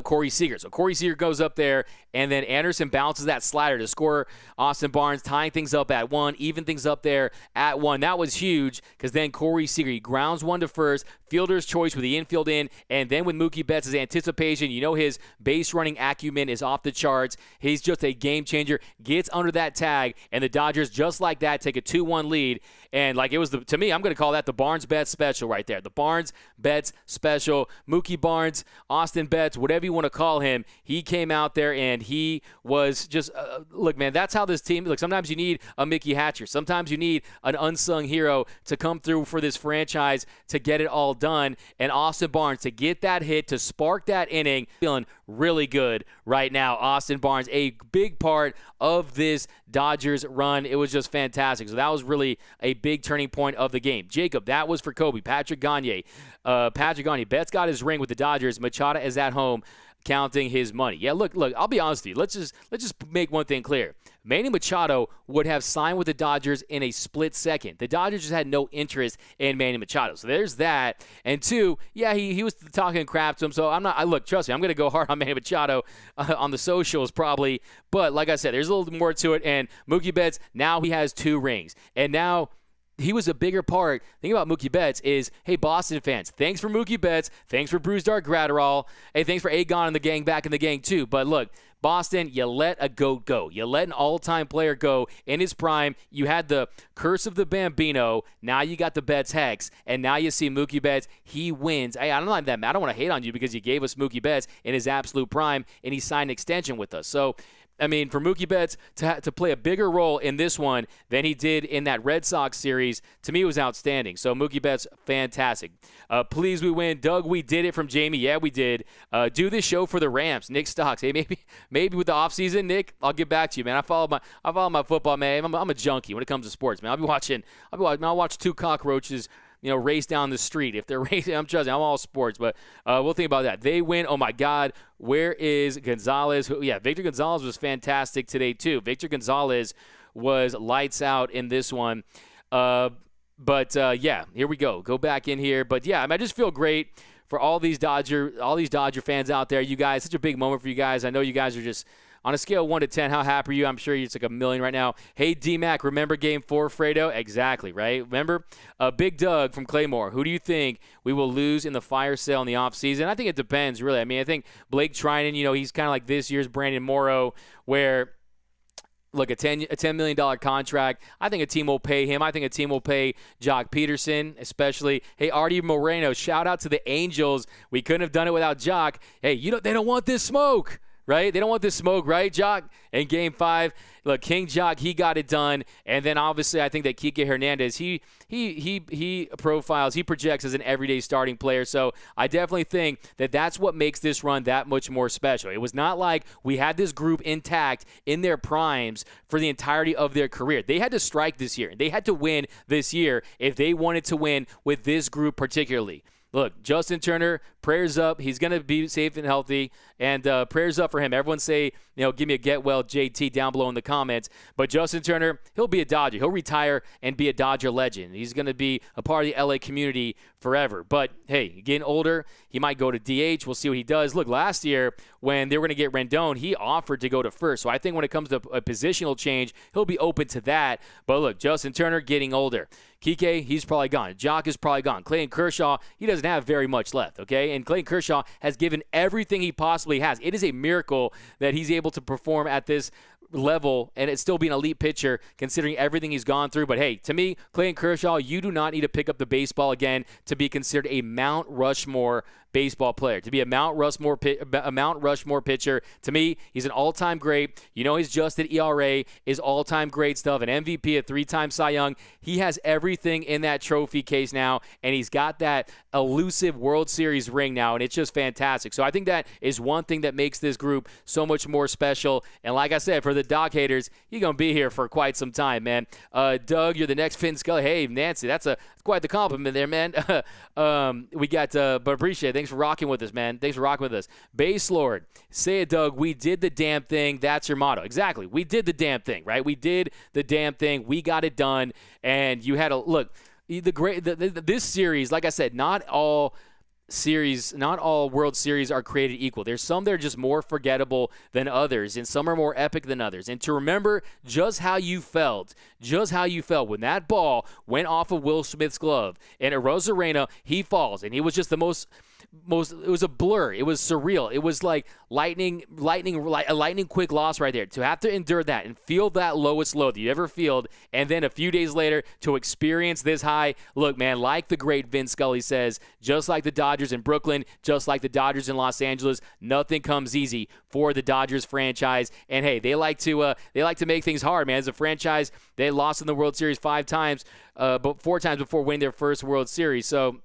Corey Seager. So Corey Seager goes up there, and then Anderson bounces that slider to score Austin Barnes, tying things up at 1, even things up there at 1. That was huge, because then Corey Seager, he grounds one to first, fielder's choice with the infield in, and then with Mookie Betts' anticipation, you know his base running acumen is off the charts. He's just a game changer, gets under that tag, and the Dodgers, just like that, take a 2-1 lead. And like it was, to me, I'm going to call that the Barnes Betts special right there. The Barnes Betts special. Mookie Barnes, Austin Betts, whatever you want to call him, he came out there and he was just, look, man, that's how this team, look, sometimes you need a Mickey Hatcher. Sometimes you need an unsung hero to come through for this franchise to get it all done. And Austin Barnes, to get that hit, to spark that inning, feeling really good right now. Austin Barnes, a big part of this Dodgers run. It was just fantastic. So that was really a big turning point of the game. Jacob, that was for Kobe. Patrick Gagne. Betts got his ring with the Dodgers. Machado is at home counting his money. Yeah, look, I'll be honest with you. Let's just make one thing clear. Manny Machado would have signed with the Dodgers in a split second. The Dodgers just had no interest in Manny Machado. So there's that. And 2, yeah, he was talking crap to him. So trust me, I'm going to go hard on Manny Machado on the socials probably. But like I said, there's a little more to it. And Mookie Betts, now he has 2 rings. And now he was a bigger part. The thing about Mookie Betts is, hey, Boston fans, thanks for Mookie Betts. Thanks for Bruce Dark Gratterall. Hey, thanks for Agon and the gang back in the gang too. But look, Boston, you let a GOAT go. You let an all-time player go in his prime. You had the curse of the Bambino. Now you got the Betts hex. And now you see Mookie Betts. He wins. Hey, I'm not that mad. I don't want to hate on you because you gave us Mookie Betts in his absolute prime, and he signed an extension with us. So, I mean, for Mookie Betts to play a bigger role in this one than he did in that Red Sox series, to me, was outstanding. So Mookie Betts, fantastic. Please, we win. Doug, we did it from Jamie. Yeah, we did. Do this show for the Rams. Nick Stocks. Hey, maybe with the offseason, Nick, I'll get back to you, man. I follow my football, man. I'm a junkie when it comes to sports, man. I'll watch 2 cockroaches race down the street. If they're racing, I'm all sports, but we'll think about that. They win. Oh, my God. Where is Gonzalez? Victor Gonzalez was fantastic today, too. Victor Gonzalez was lights out in this one. Here we go. Go back in here. But, yeah, I just feel great for all these Dodger fans out there. You guys, such a big moment for you guys. I know you guys are just On a scale of 1 to 10, how happy are you? I'm sure it's like a million right now. Hey, D-Mac, remember Game 4, Fredo? Exactly, right? Remember? Big Doug from Claymore, who do you think we will lose in the fire sale in the offseason? I think it depends, really. I mean, I think Blake Trinan, he's kind of like this year's Brandon Morrow, where – look, a $10 million contract. I think a team will pay him. I think a team will pay Jock Peterson, especially. Hey, Artie Moreno, shout out to the Angels. We couldn't have done it without Jock. Hey, they don't want this smoke, right? They don't want this smoke, right, Jock? In Game 5, look, King Jock, he got it done. And then obviously I think that Kike Hernandez, he profiles, he projects as an everyday starting player. So I definitely think that that's what makes this run that much more special. It was not like we had this group intact in their primes for the entirety of their career. They had to strike this year. They had to win this year if they wanted to win with this group particularly. Look, Justin Turner, prayers up. He's going to be safe and healthy, and prayers up for him. Everyone say, give me a get well JT down below in the comments. But Justin Turner, he'll be a Dodger. He'll retire and be a Dodger legend. He's going to be a part of the LA community forever. But, hey, getting older, he might go to DH. We'll see what he does. Look, last year when they were going to get Rendon, he offered to go to first. So I think when it comes to a positional change, he'll be open to that. But, look, Justin Turner getting older. Kike, he's probably gone. Jock is probably gone. Clayton Kershaw, he doesn't have very much left, okay? And Clayton Kershaw has given everything he possibly has. It is a miracle that he's able to perform at this level and it's still be an elite pitcher considering everything he's gone through. But hey, to me, Clayton Kershaw, you do not need to pick up the baseball again to be considered a Mount Rushmore baseball player, to be a Mount Rushmore pitcher. To me, he's an all-time great. His adjusted ERA is all-time great stuff. An MVP, a 3-time Cy Young. He has everything in that trophy case now, and he's got that elusive World Series ring now, and it's just fantastic. So I think that is one thing that makes this group so much more special. And like I said, for the Doc haters, you're going to be here for quite some time, man. Doug, you're the next Finn Scully. Hey, Nancy, that's quite the compliment there, man. We got, but appreciate it. Thanks for rocking with us, man. Thanks for rocking with us. Base Lord, say it, Doug. We did the damn thing. That's your motto. Exactly. We did the damn thing, right? We did the damn thing. We got it done. And you had a look. This series, like I said, not all World Series are created equal. There's some that are just more forgettable than others, and some are more epic than others. And to remember just how you felt when that ball went off of Will Smith's glove, and Arozarena, he falls, and he was just the most it was a blur. It was surreal. It was like a lightning quick loss right there. To have to endure that and feel that lowest low that you ever feel, and then a few days later to experience this high. Look, man, like the great Vince Scully says, just like the Dodgers in Brooklyn, just like the Dodgers in Los Angeles, nothing comes easy for the Dodgers franchise. And hey, they like to make things hard, man. As a franchise, they lost in the World Series 5 times, but 4 times before winning their first World Series. So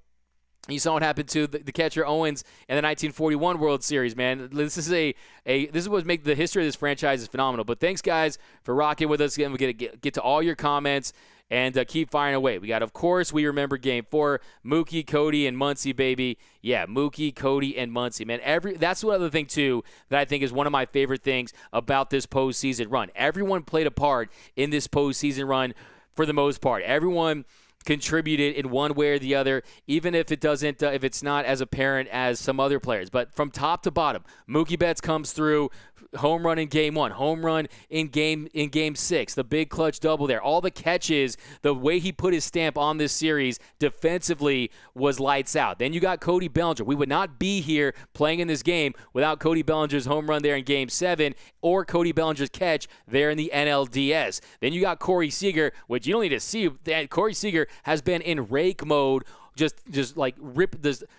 you saw what happened to the catcher Owens in the 1941 World Series, man. This is what makes the history of this franchise is phenomenal. But thanks, guys, for rocking with us. Again, we get to all your comments and keep firing away. We got, of course, we remember Game 4, Mookie, Cody, and Muncy, baby. Yeah, Mookie, Cody, and Muncy, man. That's one other thing too that I think is one of my favorite things about this postseason run. Everyone played a part in this postseason run for the most part. Everyone contributed in one way or the other, even if if it's not as apparent as some other players. But from top to bottom, Mookie Betts comes through, home run in Game 1, home run in Game 6, the big clutch double there, all the catches, the way he put his stamp on this series defensively was lights out. Then you got Cody Bellinger. We would not be here playing in this game without Cody Bellinger's home run there in Game 7 or Cody Bellinger's catch there in the NLDS. Then you got Corey Seager, which you don't need to see. Corey Seager has been in rake mode, just like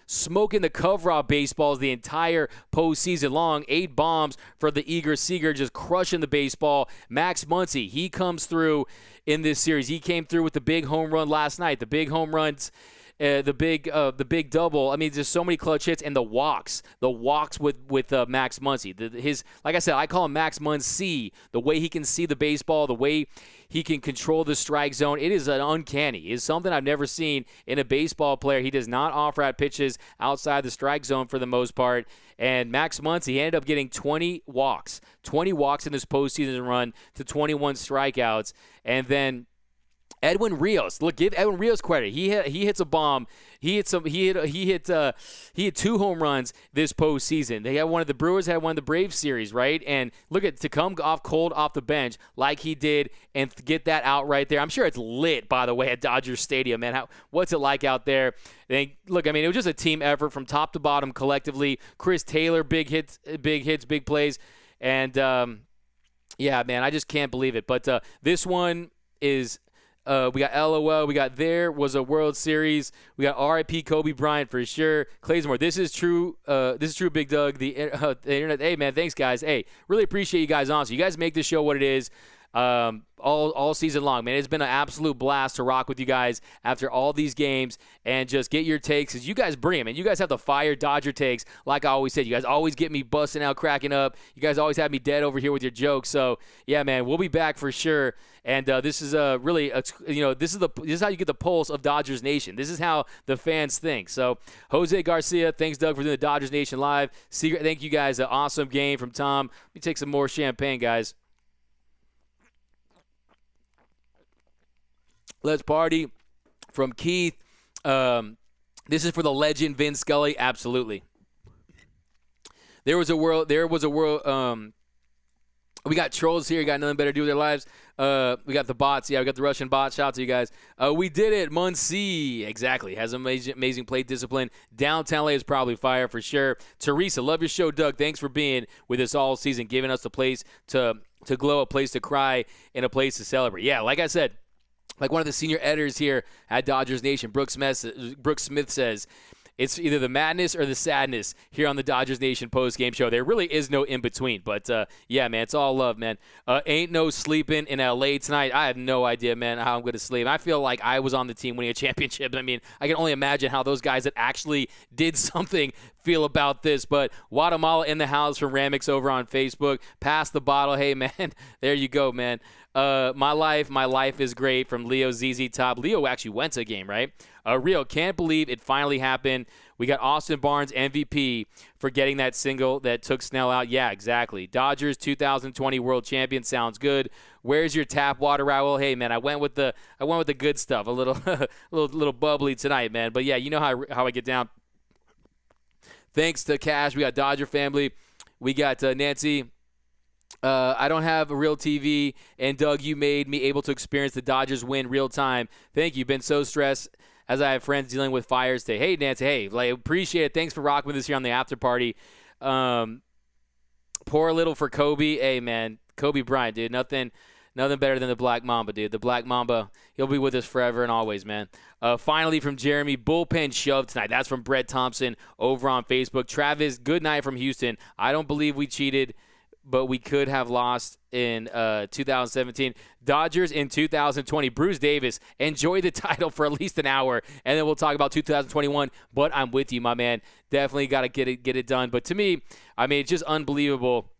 smoking the cover off baseballs the entire postseason long. 8 bombs for the eager Seager, just crushing the baseball. Max Muncy, he comes through in this series. He came through with the big home run last night, the big home runs, the big double. I mean, there's so many clutch hits, and the walks with Max Muncy. Like I said, I call him Max Muncy. The way he can see the baseball, the way he can control the strike zone, it is an uncanny. It's something I've never seen in a baseball player. He does not offer out pitches outside the strike zone for the most part. And Max Muncy, he ended up getting 20 walks in this postseason run to 21 strikeouts. And then Edwin Rios. Look, give Edwin Rios credit. He hits a bomb. He hit 2 home runs this postseason. The Brewers had one of the Braves series, right? And look at to come off cold off the bench like he did and get that out right there. I'm sure it's lit, by the way, at Dodger Stadium, man. What's it like out there? And look, I mean, it was just a team effort from top to bottom collectively. Chris Taylor, big hits, big plays, and yeah, man, I just can't believe it. But this one is. We got LOL. We got there was a World Series. We got RIP Kobe Bryant for sure. Claysmore, this is true. This is true, Big Doug. The internet. Hey, man, thanks, guys. Hey, really appreciate you guys on. So you guys make this show what it is. All season long, man. It's been an absolute blast to rock with you guys after all these games and just get your takes because you guys bring them. And you guys have the fire Dodger takes. Like I always said, you guys always get me busting out, cracking up. You guys always have me dead over here with your jokes. So, yeah, man, we'll be back for sure. And this is really, this is how you get the pulse of Dodgers Nation. This is how the fans think. So, Jose Garcia, thanks, Doug, for doing the Dodgers Nation Live. Secret, thank you guys. An awesome game from Tom. Let me take some more champagne, guys. Let's party from Keith. This is for the legend Vin Scully. Absolutely. There was a world. We got trolls here. Got nothing better to do with their lives. We got the bots. Yeah, we got the Russian bots. Shout out to you guys. We did it. Muncie. Exactly. Has amazing plate discipline. Downtown LA is probably fire for sure. Teresa, love your show, Doug. Thanks for being with us all season, giving us a place to glow, a place to cry, and a place to celebrate. Yeah, like I said, like one of the senior editors here at Dodgers Nation, Brooks Smith says, it's either the madness or the sadness here on the Dodgers Nation post-game show. There really is no in-between. But, yeah, man, it's all love, man. Ain't no sleeping in L.A. tonight. I have no idea, man, how I'm going to sleep. I feel like I was on the team winning a championship. I mean, I can only imagine how those guys that actually did something feel about this. But Guatemala in the house from Ramix over on Facebook. Pass the bottle. Hey, man, there you go, man. My life is great from Leo ZZ Top. Leo actually went to a game, right? Real, can't believe it finally happened. We got Austin Barnes MVP for getting that single that took Snell out. Yeah, exactly. Dodgers 2020 World Champion sounds good. Where's your tap water, Raul? Hey, man, I went with the good stuff. A little bubbly tonight, man. But yeah, you know how I get down. Thanks to Cash, we got Dodger family. We got Nancy. I don't have a real TV, and Doug, you made me able to experience the Dodgers win real time. Thank you. Been so stressed as I have friends dealing with fires today. Hey, Nancy. Hey, appreciate it. Thanks for rocking with us here on the after party. Pour a little for Kobe. Hey, man, Kobe Bryant, dude. Nothing better than the Black Mamba, dude. The Black Mamba, he'll be with us forever and always, man. Finally from Jeremy, bullpen shove tonight. That's from Brett Thompson over on Facebook. Travis, good night from Houston. I don't believe we cheated, but we could have lost in 2017. Dodgers in 2020. Bruce Davis, enjoy the title for at least an hour, and then we'll talk about 2021. But I'm with you, my man. Definitely got to get it done. But to me, I mean, it's just unbelievable,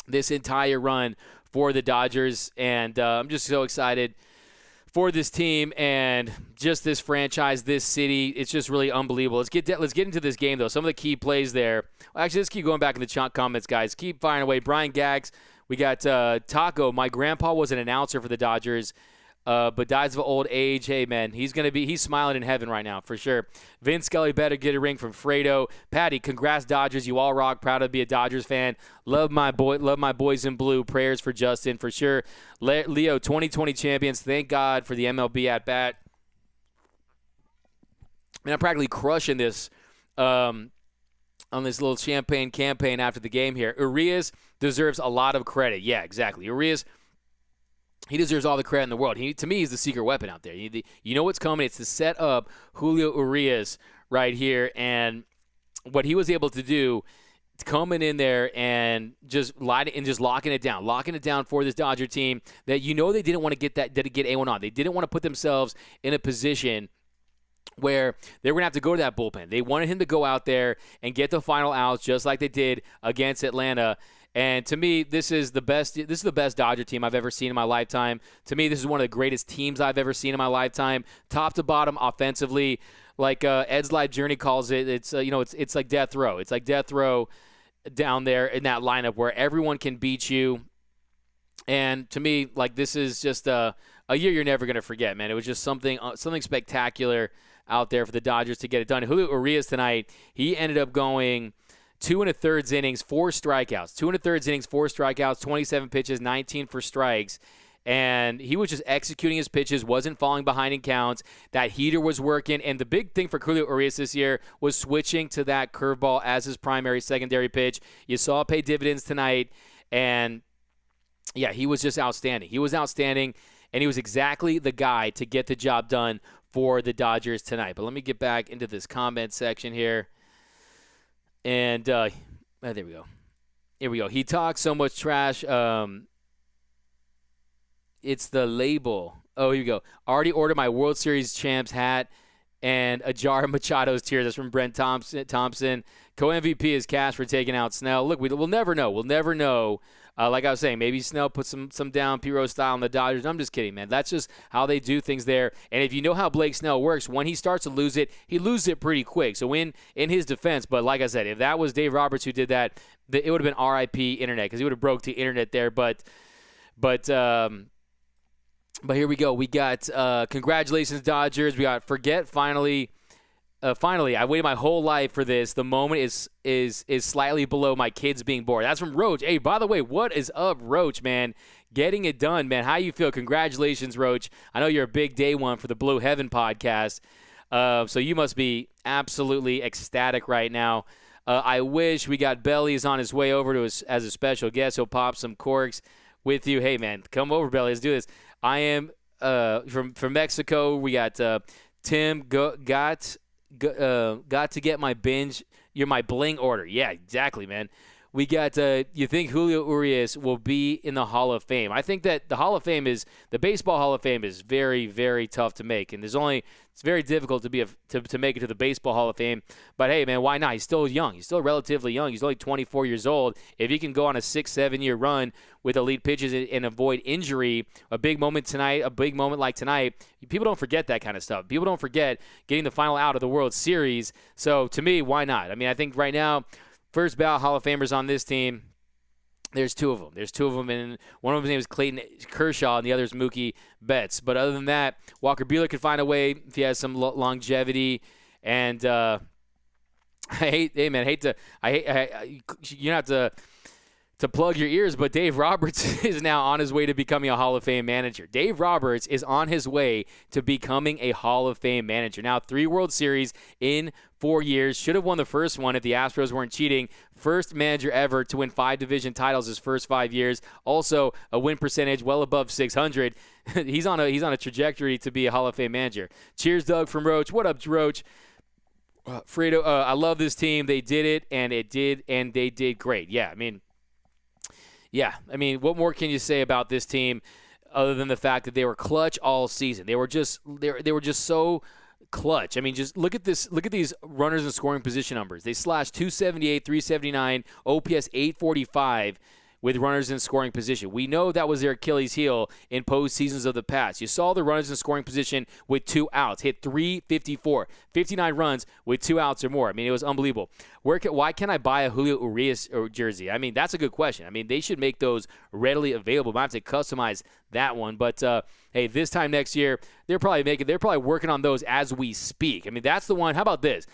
this entire run for the Dodgers, and I'm just so excited for this team and just this franchise, this city. It's just really unbelievable. Let's get into this game, though. Some of the key plays there. Well, actually, let's keep going back in the chat comments, guys. Keep firing away. Brian Gags. We got Taco. My grandpa was an announcer for the Dodgers, but dies of old age. Hey, man, he's smiling in heaven right now for sure. Vince Scully better get a ring from Fredo. Patty, congrats Dodgers. You all rock. Proud to be a Dodgers fan. Love my boys in blue. Prayers for Justin for sure. Leo, 2020 champions. Thank God for the MLB at bat. Man, I'm practically crushing this on this little champagne campaign after the game here. Urias deserves a lot of credit. Yeah, exactly. Urias, he deserves all the credit in the world. To me, he's the secret weapon out there. You know what's coming. It's to set up Julio Urias right here. And what he was able to do, coming in there and just locking it down for this Dodger team that they didn't want to get A1 on. They didn't want to put themselves in a position where they were going to have to go to that bullpen. They wanted him to go out there and get the final outs just like they did against Atlanta. And to me, this is the best Dodger team I've ever seen in my lifetime. To me, this is one of the greatest teams I've ever seen in my lifetime, top to bottom, offensively. Like Ed's Life Journey calls it, it's like death row. It's like death row down there in that lineup where everyone can beat you. And to me, like, this is just a a year you're never going to forget, man. It was just something spectacular out there for the Dodgers to get it done. Julio Urias tonight, he ended up going 2 1/3 innings, 4 strikeouts. 2 1/3 innings, 4 strikeouts, 27 pitches, 19 for strikes. And he was just executing his pitches, wasn't falling behind in counts. That heater was working. And the big thing for Julio Urias this year was switching to that curveball as his primary, secondary pitch. You saw it pay dividends tonight. And, yeah, he was just outstanding. He was outstanding, and he was exactly the guy to get the job done for the Dodgers tonight. But let me get back into this comment section here. And there we go. Here we go. He talks so much trash. It's the label. Oh, here we go. Already ordered my World Series champs hat and a jar of Machado's tears. That's from Brent Thompson. Co-MVP is cash for taking out Snell. Look, we'll never know. We'll never know. Like I was saying, maybe Snell put some down P-Rose style on the Dodgers. I'm just kidding, man. That's just how they do things there. And if you know how Blake Snell works, when he starts to lose it, he loses it pretty quick. So in his defense, but like I said, if that was Dave Roberts who did that, it would have been RIP internet because he would have broke the internet there. But here we go. We got congratulations, Dodgers. We got forget finally. Finally, I waited my whole life for this. The moment is slightly below my kids being born. That's from Roach. Hey, by the way, what is up, Roach, man? Getting it done, man. How you feel? Congratulations, Roach. I know you're a big day one for the Blue Heaven podcast, so you must be absolutely ecstatic right now. I wish we got Belly is on his way over to us as a special guest. He'll pop some corks with you. Hey, man, come over, Belly. Let's do this. I am from Mexico. We got Tim got to get my binge. You're my bling order. Yeah, exactly, man. We got, you think Julio Urias will be in the Hall of Fame? I think that the Baseball Hall of Fame is very, very tough to make. And it's very difficult to make it to the Baseball Hall of Fame. But hey, man, why not? He's still young. He's still relatively young. He's only 24 years old. If he can go on a 6-7 year run with elite pitches and avoid injury, a big moment like tonight, people don't forget that kind of stuff. People don't forget getting the final out of the World Series. So to me, why not? I mean, I think right now, first ballot Hall of Famers on this team, there's two of them. And one of them's name is Clayton Kershaw, and the other is Mookie Betts. But other than that, Walker Buehler could find a way if he has some longevity. And I hate you have to plug your ears, but Dave Roberts is now on his way to becoming a Hall of Fame manager. Dave Roberts is on his way to becoming a Hall of Fame manager. Now, 3 World Series in 4 years. Should have won the first one if the Astros weren't cheating. First manager ever to win 5 division titles his first 5 years. Also, a win percentage well above 600. He's on a trajectory to be a Hall of Fame manager. Cheers, Doug from Roach. What up, Roach? Fredo, I love this team. They did it, and they did great. Yeah, I mean, what more can you say about this team other than the fact that they were clutch all season? They were just so clutch. I mean, just look at this. Look at these runners in scoring position numbers. They slashed 278, 379, OPS 845 with runners in scoring position. We know that was their Achilles heel in postseasons of the past. You saw the runners in scoring position with 2 outs, hit 354, 59 runs with 2 outs or more. I mean, it was unbelievable. Why can't I buy a Julio Urias jersey? I mean, that's a good question. I mean, they should make those readily available. Might have to customize that one. But, hey, this time next year, they're probably working on those as we speak. I mean, that's the one. How about this?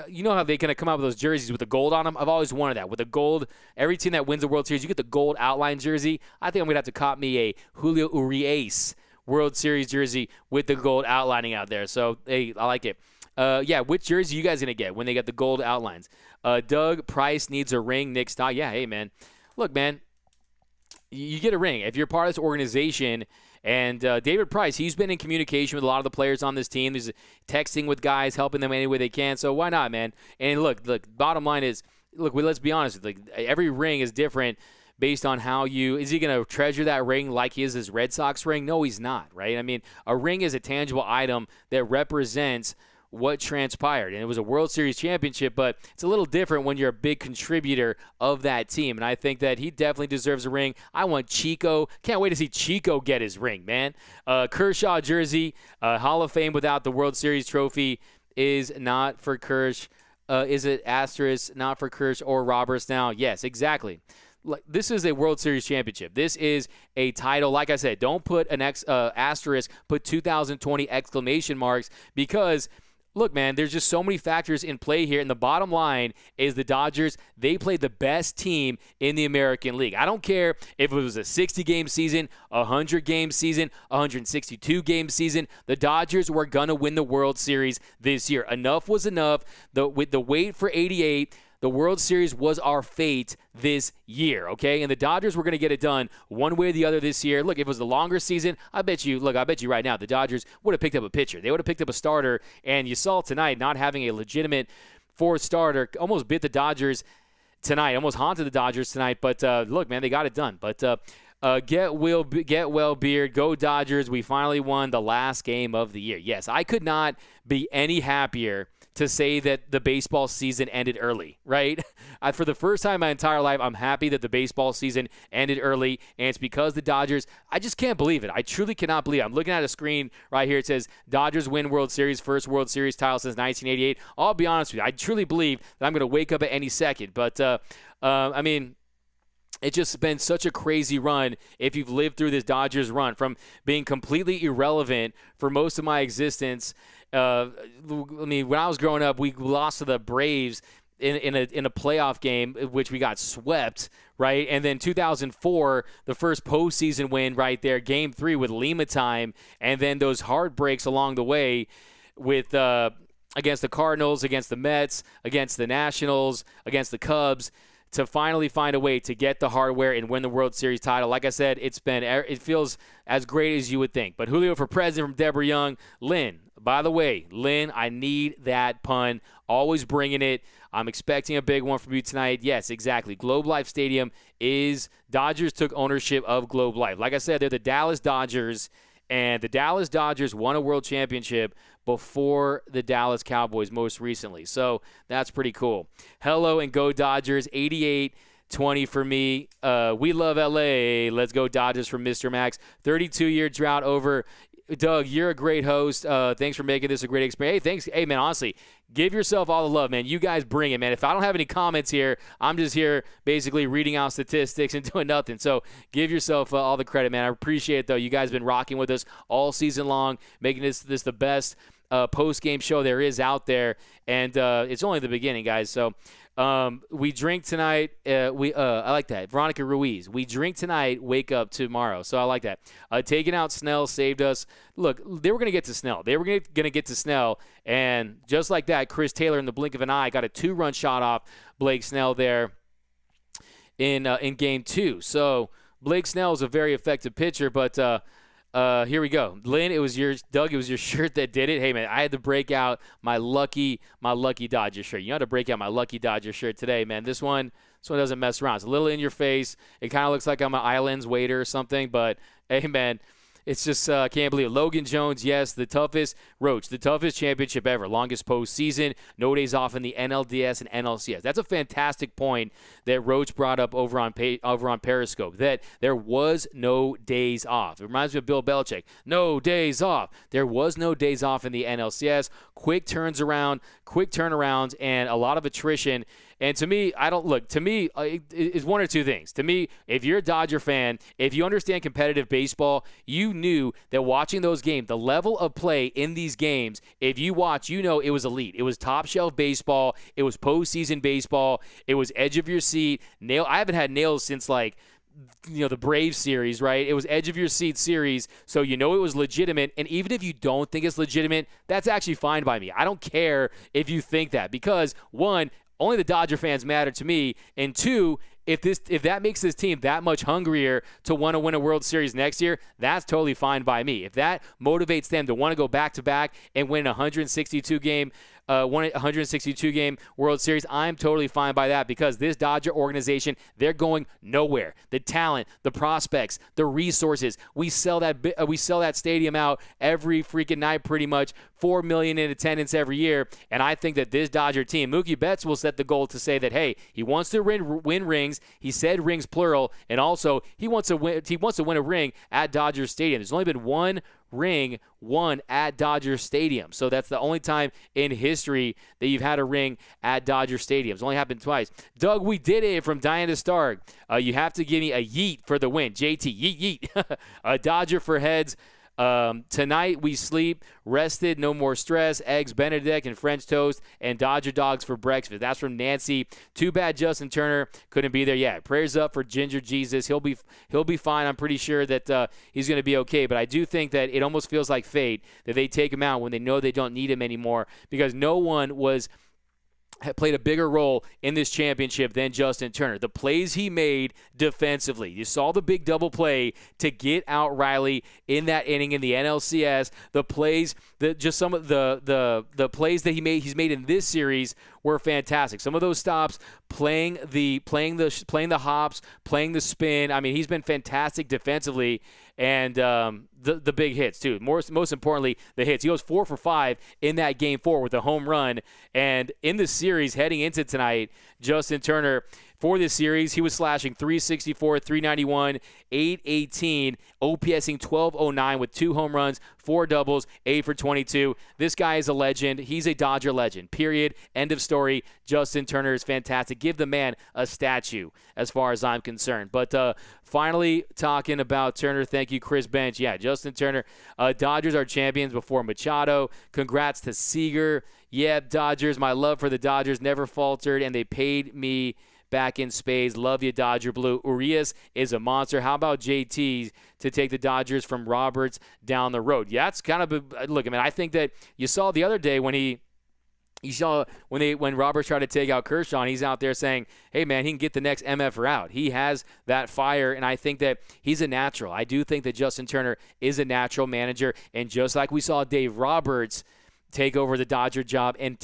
You know how they're going to come out with those jerseys with the gold on them? I've always wanted that. With the gold, every team that wins the World Series, you get the gold outline jersey. I think I'm going to have to cop me a Julio Urias World Series jersey with the gold outlining out there. So, hey, I like it. Which jersey you guys going to get when they get the gold outlines? Doug Price needs a ring. Nick Stock. Yeah, hey, man. Look, man, you get a ring. If you're part of this organization, and David Price, he's been in communication with a lot of the players on this team. He's texting with guys, helping them any way they can. So why not, man? And look, bottom line is, let's be honest. Every ring is different based on is he going to treasure that ring like he is his Red Sox ring? No, he's not, right? I mean, a ring is a tangible item that represents what transpired. And it was a World Series championship, but it's a little different when you're a big contributor of that team. And I think that he definitely deserves a ring. I want Chico. Can't wait to see Chico get his ring, man. Kershaw jersey, Hall of Fame without the World Series trophy is not for Kersh. Is it asterisk, not for Kersh or Roberts now? Yes, exactly. this is a World Series championship. This is a title. Like I said, don't put an asterisk, put 2020 exclamation marks, because look, man, there's just so many factors in play here. And the bottom line is the Dodgers, they played the best team in the American League. I don't care if it was a 60-game season, a 100-game season, a 162-game season. The Dodgers were going to win the World Series this year. Enough was enough. With the wait for 88, the World Series was our fate this year, okay? And the Dodgers were going to get it done one way or the other this year. Look, if it was the longer season, I bet you right now the Dodgers would have picked up a pitcher. They would have picked up a starter, and you saw tonight not having a legitimate fourth starter almost bit the Dodgers tonight, almost haunted the Dodgers tonight. But look, man, they got it done. But get well, Beard. Go Dodgers. We finally won the last game of the year. Yes, I could not be any happier to say that the baseball season ended early, right? For the first time in my entire life, I'm happy that the baseball season ended early, and it's because the Dodgers, I just can't believe it. I truly cannot believe it. I'm looking at a screen right here. It says Dodgers win World Series, first World Series title since 1988. I'll be honest with you. I truly believe that I'm going to wake up at any second. But, I mean, it's just been such a crazy run if you've lived through this Dodgers run, from being completely irrelevant for most of my existence. I mean, when I was growing up, we lost to the Braves in a playoff game, which we got swept, right? And then 2004, the first postseason win right there, Game 3 with Lima time, and then those heartbreaks along the way with against the Cardinals, against the Mets, against the Nationals, against the Cubs, to finally find a way to get the hardware and win the World Series title. Like I said, it feels as great as you would think. But Julio for president from Deborah Young. Lynn, by the way, Lynn, I need that pun. Always bringing it. I'm expecting a big one from you tonight. Yes, exactly. Globe Life Stadium Dodgers took ownership of Globe Life. Like I said, they're the Dallas Dodgers, and the Dallas Dodgers won a world championship before the Dallas Cowboys most recently. So that's pretty cool. Hello and go Dodgers. 88-20 for me. We love LA. Let's go Dodgers from Mr. Max. 32-year drought over. Doug, you're a great host. Thanks for making this a great experience. Hey, thanks. Hey, man, honestly, give yourself all the love, man. You guys bring it, man. If I don't have any comments here, I'm just here basically reading out statistics and doing nothing. So give yourself all the credit, man. I appreciate it, though. You guys have been rocking with us all season long, making this the best post-game show there is out there. And it's only the beginning, guys. So we drink tonight. I like that. Veronica Ruiz. We drink tonight, wake up tomorrow. So I like that. Taking out Snell saved us. Look, they were going to get to Snell. They were going to get to Snell. And just like that, Chris Taylor in the blink of an eye got a 2-run shot off Blake Snell there in Game 2. So Blake Snell is a very effective pitcher, but here we go. Lynn, it was your shirt that did it. Hey, man, I had to break out my lucky Dodger shirt. You had to break out my lucky Dodger shirt today, man. This one doesn't mess around. It's a little in your face. It kind of looks like I'm an Islands waiter or something, but hey, man, it's just can't believe it. Logan Jones, yes, the toughest championship ever, longest postseason, no days off in the NLDS and NLCS. That's a fantastic point that Roach brought up over on Periscope, that there was no days off. It reminds me of Bill Belichick. No days off. There was no days off in the NLCS. Quick turnarounds, and a lot of attrition. And to me, it's one or two things. To me, if you're a Dodger fan, if you understand competitive baseball, you knew that watching those games, the level of play in these games, if you watch, you know it was elite. It was top shelf baseball. It was postseason baseball. It was edge of your seat. I haven't had nails since the Braves series, right? It was edge of your seat series, so you know it was legitimate. And even if you don't think it's legitimate, that's actually fine by me. I don't care if you think that, because one, only the Dodger fans matter to me, and two, if that makes this team that much hungrier to want to win a World Series next year, that's totally fine by me. If that motivates them to want to go back-to-back and win a 162-game World Series, I'm totally fine by that, because this Dodger organization, they're going nowhere. The talent, the prospects, the resources, we sell that stadium out every freaking night pretty much, 4 million in attendance every year, and I think that this Dodger team, Mookie Betts will set the goal to say that, hey, he wants to win rings. He said rings plural, and also he wants to win a ring at Dodger Stadium. There's only been one ring won at Dodger Stadium. So that's the only time in history that you've had a ring at Dodger Stadium. It's only happened twice. Doug, we did it from Diana Stark. You have to give me a yeet for the win. JT, yeet, yeet. A Dodger for heads. Tonight we sleep, rested, no more stress, eggs Benedict and French toast, and Dodger dogs for breakfast. That's from Nancy. Too bad Justin Turner couldn't be there. Yeah, prayers up for Ginger Jesus. He'll be fine. I'm pretty sure that he's going to be okay. But I do think that it almost feels like fate that they take him out when they know they don't need him anymore, because no one played a bigger role in this championship than Justin Turner. The plays he made defensively. You saw the big double play to get out Riley in that inning in the NLCS. The plays that just some of the plays that he's made in this series were fantastic. Some of those stops, playing the hops, playing the spin. I mean, he's been fantastic defensively, and the big hits too. Most importantly, the hits. He goes 4 for 5 in that game 4 with a home run. And in the series heading into tonight, Justin Turner, for this series, he was slashing 364, 391, 818, OPSing 1209 with 2 home runs, 4 doubles, 8 for 22. This guy is a legend. He's a Dodger legend. Period. End of story. Justin Turner is fantastic. Give the man a statue as far as I'm concerned. But finally, talking about Turner, thank you, Chris Bench. Yeah, Justin Turner. Dodgers are champions before Machado. Congrats to Seager. Yeah, Dodgers. My love for the Dodgers never faltered, and they paid me back in spades. Love you, Dodger Blue. Urias is a monster. How about JT to take the Dodgers from Roberts down the road? Yeah, that's kind of look. I mean, I think that you saw the other day when when Roberts tried to take out Kershaw, and he's out there saying, hey, man, he can get the next MFer out. He has that fire, and I think that he's a natural. I do think that Justin Turner is a natural manager, and just like we saw Dave Roberts take over the Dodger job and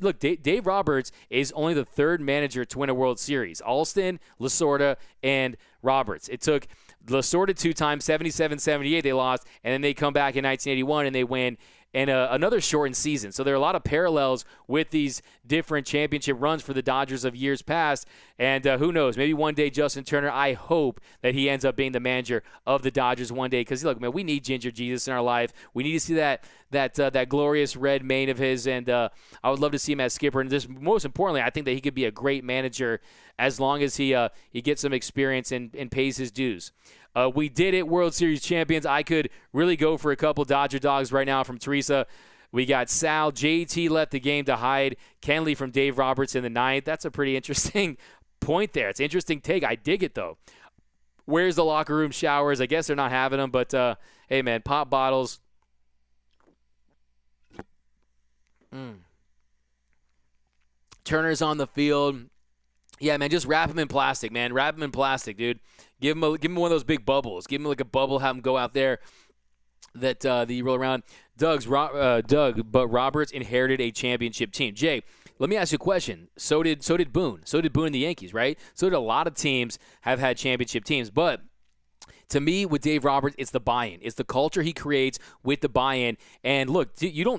look, Dave Roberts is only the 3rd manager to win a World Series. Alston, Lasorda, and Roberts. It took Lasorda 2 times, 77-78 they lost, and then they come back in 1981 and they win and another shortened season. So there are a lot of parallels with these different championship runs for the Dodgers of years past. And who knows, maybe one day Justin Turner, I hope that he ends up being the manager of the Dodgers one day. Because, look, man, we need Ginger Jesus in our life. We need to see that glorious red mane of his. And I would love to see him as skipper. And this, most importantly, I think that he could be a great manager as long as he gets some experience and pays his dues. We did it, World Series champions. I could really go for a couple Dodger dogs right now from Teresa. We got Sal. JT left the game to hide Kenley from Dave Roberts in the 9th. That's a pretty interesting point there. It's an interesting take. I dig it, though. Where's the locker room showers? I guess they're not having them, but, hey, man, pop bottles. Turner's on the field. Yeah, man, just wrap him in plastic, man. Wrap him in plastic, dude. Give him one of those big bubbles. Give him like a bubble. Have him go out there that you roll around. Doug, but Roberts inherited a championship team. Jay, let me ask you a question. So did Boone. So did Boone and the Yankees, right? So did a lot of teams have had championship teams, but to me, with Dave Roberts, it's the buy-in. It's the culture he creates with the buy-in. And look, you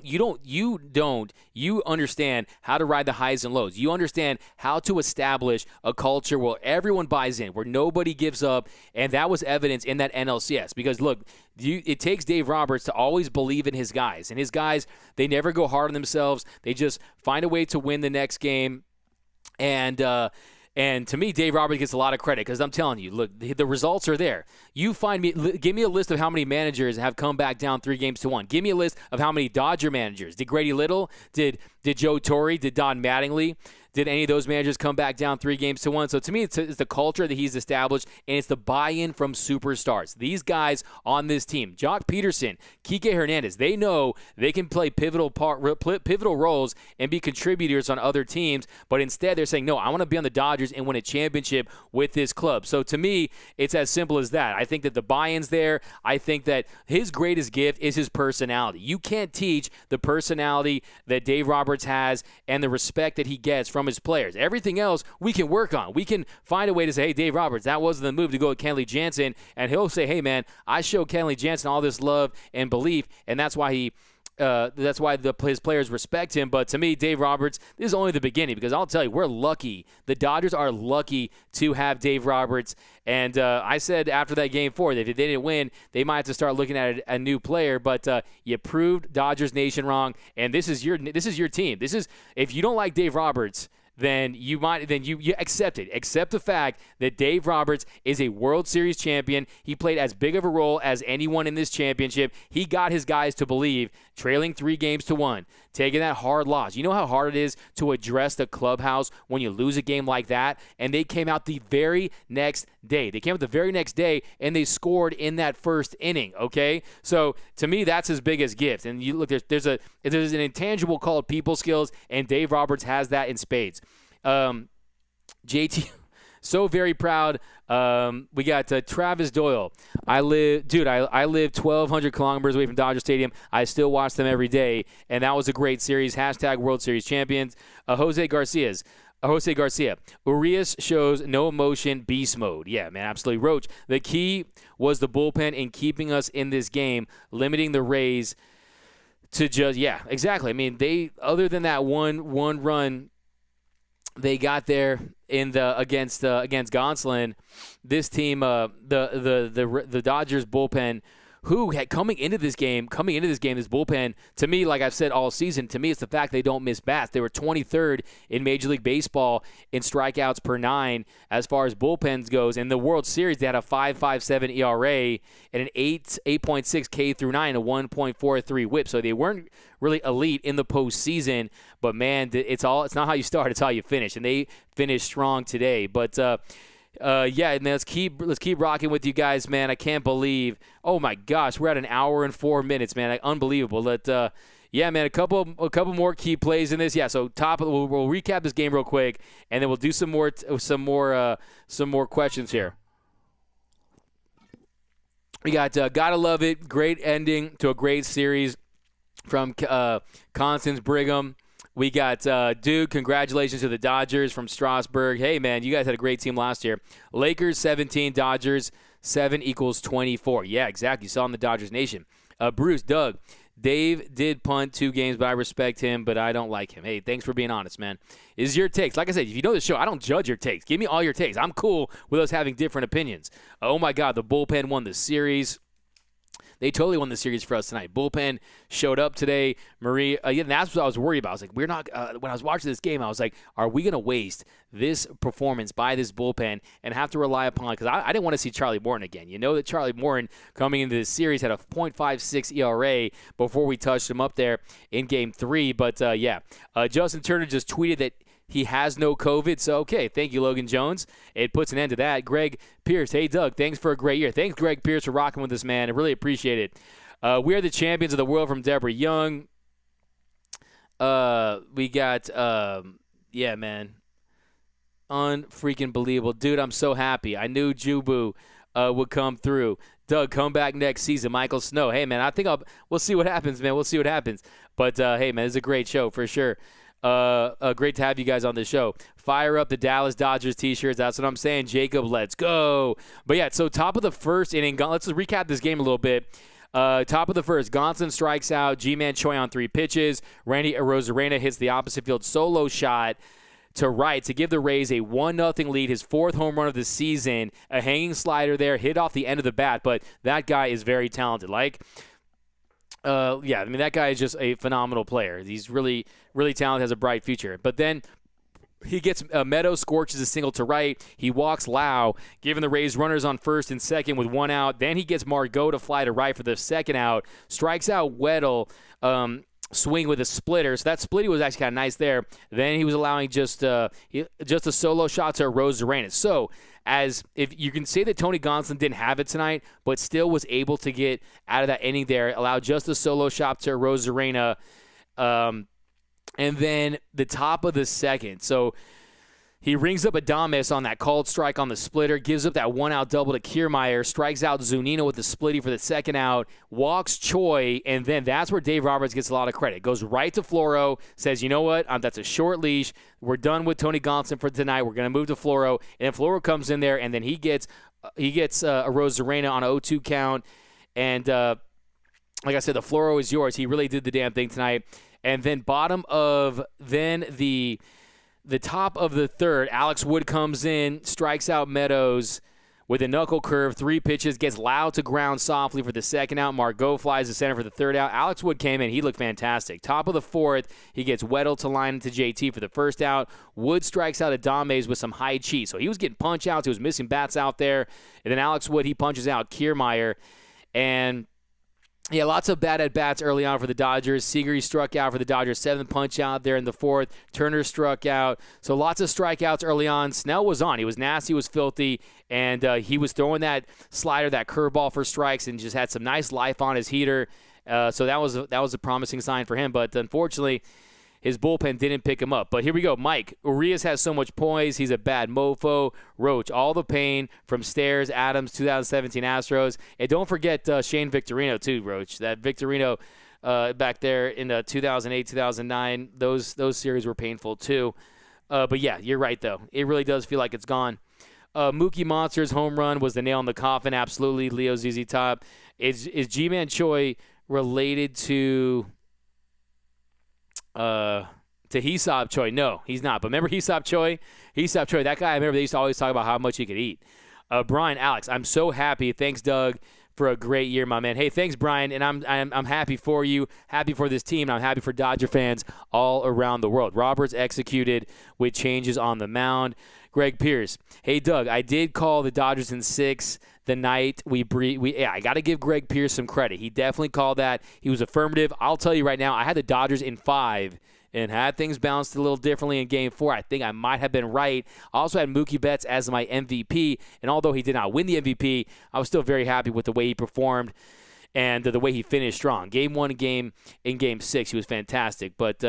understand how to ride the highs and lows. You understand how to establish a culture where everyone buys in, where nobody gives up. And that was evidence in that NLCS. Because look, it takes Dave Roberts to always believe in his guys. And his guys, they never go hard on themselves. They just find a way to win the next game. And to me, Dave Roberts gets a lot of credit because I'm telling you, look, the results are there. Give me a list of how many managers have come back down 3-1. Give me a list of how many Dodger managers. Did Grady Little? Did Joe Torre? Did Don Mattingly? Did any of those managers come back down 3-1? So to me, it's the culture that he's established, and it's the buy-in from superstars. These guys on this team, Jock Peterson, Kike Hernandez, they know they can play pivotal roles and be contributors on other teams, but instead they're saying, no, I want to be on the Dodgers and win a championship with this club. So to me, it's as simple as that. I think that the buy-in's there. I think that his greatest gift is his personality. You can't teach the personality that Dave Roberts has and the respect that he gets from his players. Everything else we can work on. We can find a way to say, hey, Dave Roberts, that wasn't the move to go with Kenley Jansen, and he'll say, hey, man, I showed Kenley Jansen all this love and belief, and that's why he That's why his players respect him. But to me, Dave Roberts, this is only the beginning, because I'll tell you, we're lucky. The Dodgers are lucky to have Dave Roberts. And I said after that Game 4 that if they didn't win, they might have to start looking at a new player. But you proved Dodgers Nation wrong, and this is your team. This is, if you don't like Dave Roberts, then you accept it. Accept the fact that Dave Roberts is a World Series champion. He played as big of a role as anyone in this championship. He got his guys to believe, trailing 3-1, taking that hard loss. You know how hard it is to address the clubhouse when you lose a game like that? And they came out the very next day. And they scored in that first inning, okay? So, to me, that's his biggest gift. And you look, there's an intangible called people skills, and Dave Roberts has that in spades. JT, so very proud. We got Travis Doyle. I live 1,200 kilometers away from Dodger Stadium. I still watch them every day, and that was a great series. # World Series champions. Jose Garcia. Urias shows no emotion, beast mode. Yeah, man, absolutely. Roach, the key was the bullpen in keeping us in this game, limiting the Rays to just, yeah, exactly. I mean, they, other than that one run they got there in the against Gonsolin, this team, the Dodgers bullpen, who had coming into this game, this bullpen, to me, like I've said all season, to me it's the fact they don't miss bats. They were 23rd in Major League Baseball in strikeouts per 9 as far as bullpens goes. In the World Series, they had a 5.57 ERA and an 8.6 K through 9, a 1.43 WHIP. So they weren't really elite in the postseason. But man, it's not how you start, it's how you finish, and they finished strong today. But yeah, and let's keep rocking with you guys, man. I can't believe, oh my gosh, we're at an hour and 4 minutes, man. Unbelievable. Yeah, man, a couple more key plays in this. Yeah, so we'll recap this game real quick, and then we'll do some more questions here. We got Gotta Love It, great ending to a great series from Constance Brigham. We got Duke, congratulations to the Dodgers from Strasburg. Hey, man, you guys had a great team last year. Lakers 17, Dodgers 7 = 24. Yeah, exactly. You saw in the Dodgers Nation. Bruce, Doug, Dave did punt 2 games, but I respect him, but I don't like him. Hey, thanks for being honest, man. Is your takes. Like I said, if you know the show, I don't judge your takes. Give me all your takes. I'm cool with us having different opinions. Oh, my God, the bullpen won the series. They totally won the series for us tonight. Bullpen showed up today. Marie, yeah, that's what I was worried about. I was like, we're not. When I was watching this game, I was like, are we going to waste this performance by this bullpen and have to rely upon? Because I didn't want to see Charlie Morton again. You know that Charlie Morton coming into this series had a .56 ERA before we touched him up there in Game 3. But yeah, Justin Turner just tweeted that he has no COVID, so okay. Thank you, Logan Jones. It puts an end to that. Greg Pierce, hey, Doug, thanks for a great year. Thanks, Greg Pierce, for rocking with us, man. I really appreciate it. We are the champions of the world from Deborah Young. We got, yeah, man, unfreaking believable. Dude, I'm so happy. I knew Jubu would come through. Doug, come back next season. Michael Snow, hey, man, I think we'll see what happens, man. We'll see what happens. But, hey, man, it's a great show for sure. Great to have you guys on the show. Fire up the Dallas Dodgers t-shirts. That's what I'm saying. Jacob, let's go. But yeah, so top of the first inning, let's just recap this game a little bit. Top of the first, Gonsolin strikes out Ji-Man Choi on 3 pitches. Randy Arozarena hits the opposite field solo shot to right to give the Rays a 1-0 lead, his 4th home run of the season. A hanging slider there, hit off the end of the bat, but that guy is very talented. Yeah, I mean, that guy is just a phenomenal player. He's really, really talented, has a bright future. But then he gets Meadows scorches a single to right. He walks Lau, giving the Rays runners on first and second with 1 out. Then he gets Margot to fly to right for the 2nd out. Strikes out Weddle, swing with a splitter. So that splitty was actually kind of nice there. Then he was allowing just a solo shot to Arozarena. So, as if you can say that Tony Gonsolin didn't have it tonight, but still was able to get out of that inning there, allow just a solo shot to Arozarena, and then the top of the 2nd. So he rings up Adames on that called strike on the splitter, gives up that 1-out double to Kiermaier, strikes out Zunino with the splitty for the 2nd out, walks Choi, and then that's where Dave Roberts gets a lot of credit. Goes right to Floro, says, you know what, that's a short leash. We're done with Tony Gonsolin for tonight. We're going to move to Floro. And Floro comes in there, and then he gets Arozarena on a 0-2 count. And like I said, the floor is yours. He really did the damn thing tonight. And then the top of the third, Alex Wood comes in, strikes out Meadows with a knuckle curve, 3 pitches, gets loud to ground softly for the second out. Margot flies to center for the third out. Alex Wood came in. He looked fantastic. Top of the fourth, he gets Weddle to line into JT for the first out. Wood strikes out Adames with some high cheese. So he was getting punch outs. He was missing bats out there. And then Alex Wood, he punches out Kiermaier. And yeah, lots of bad at-bats early on for the Dodgers. Seager struck out for the Dodgers, 7th punch out there in the fourth. Turner struck out. So lots of strikeouts early on. Snell was on. He was nasty, he was filthy, and he was throwing that slider, that curveball for strikes, and just had some nice life on his heater. So that was a promising sign for him. But unfortunately, his bullpen didn't pick him up. But here we go. Mike, Urias has so much poise. He's a bad mofo. Roach, all the pain from Stairs, Adams, 2017 Astros. And don't forget Shane Victorino, too, Roach. That Victorino back there in 2008, 2009, those series were painful, too. But, yeah, you're right, though. It really does feel like it's gone. Mookie Monster's home run was the nail in the coffin, absolutely. Leo ZZ Top. Is G-Man Choi related to Hesop Choi? No, he's not. But remember Hesop Choi? Hesop Choi, that guy, I remember they used to always talk about how much he could eat. Brian, Alex, I'm so happy. Thanks, Doug, for a great year, my man. Hey, thanks, Brian, and I'm happy for you, happy for this team, and I'm happy for Dodger fans all around the world. Roberts executed with changes on the mound. Greg Pierce, hey, Doug, I did call the Dodgers in 6 the night I got to give Greg Pierce some credit. He definitely called that. He was affirmative. I'll tell you right now, I had the Dodgers in 5 and had things bounced a little differently in Game 4. I think I might have been right. I also had Mookie Betts as my MVP, and although he did not win the MVP, I was still very happy with the way he performed and the way he finished strong. Game 1 in Game 6, he was fantastic. But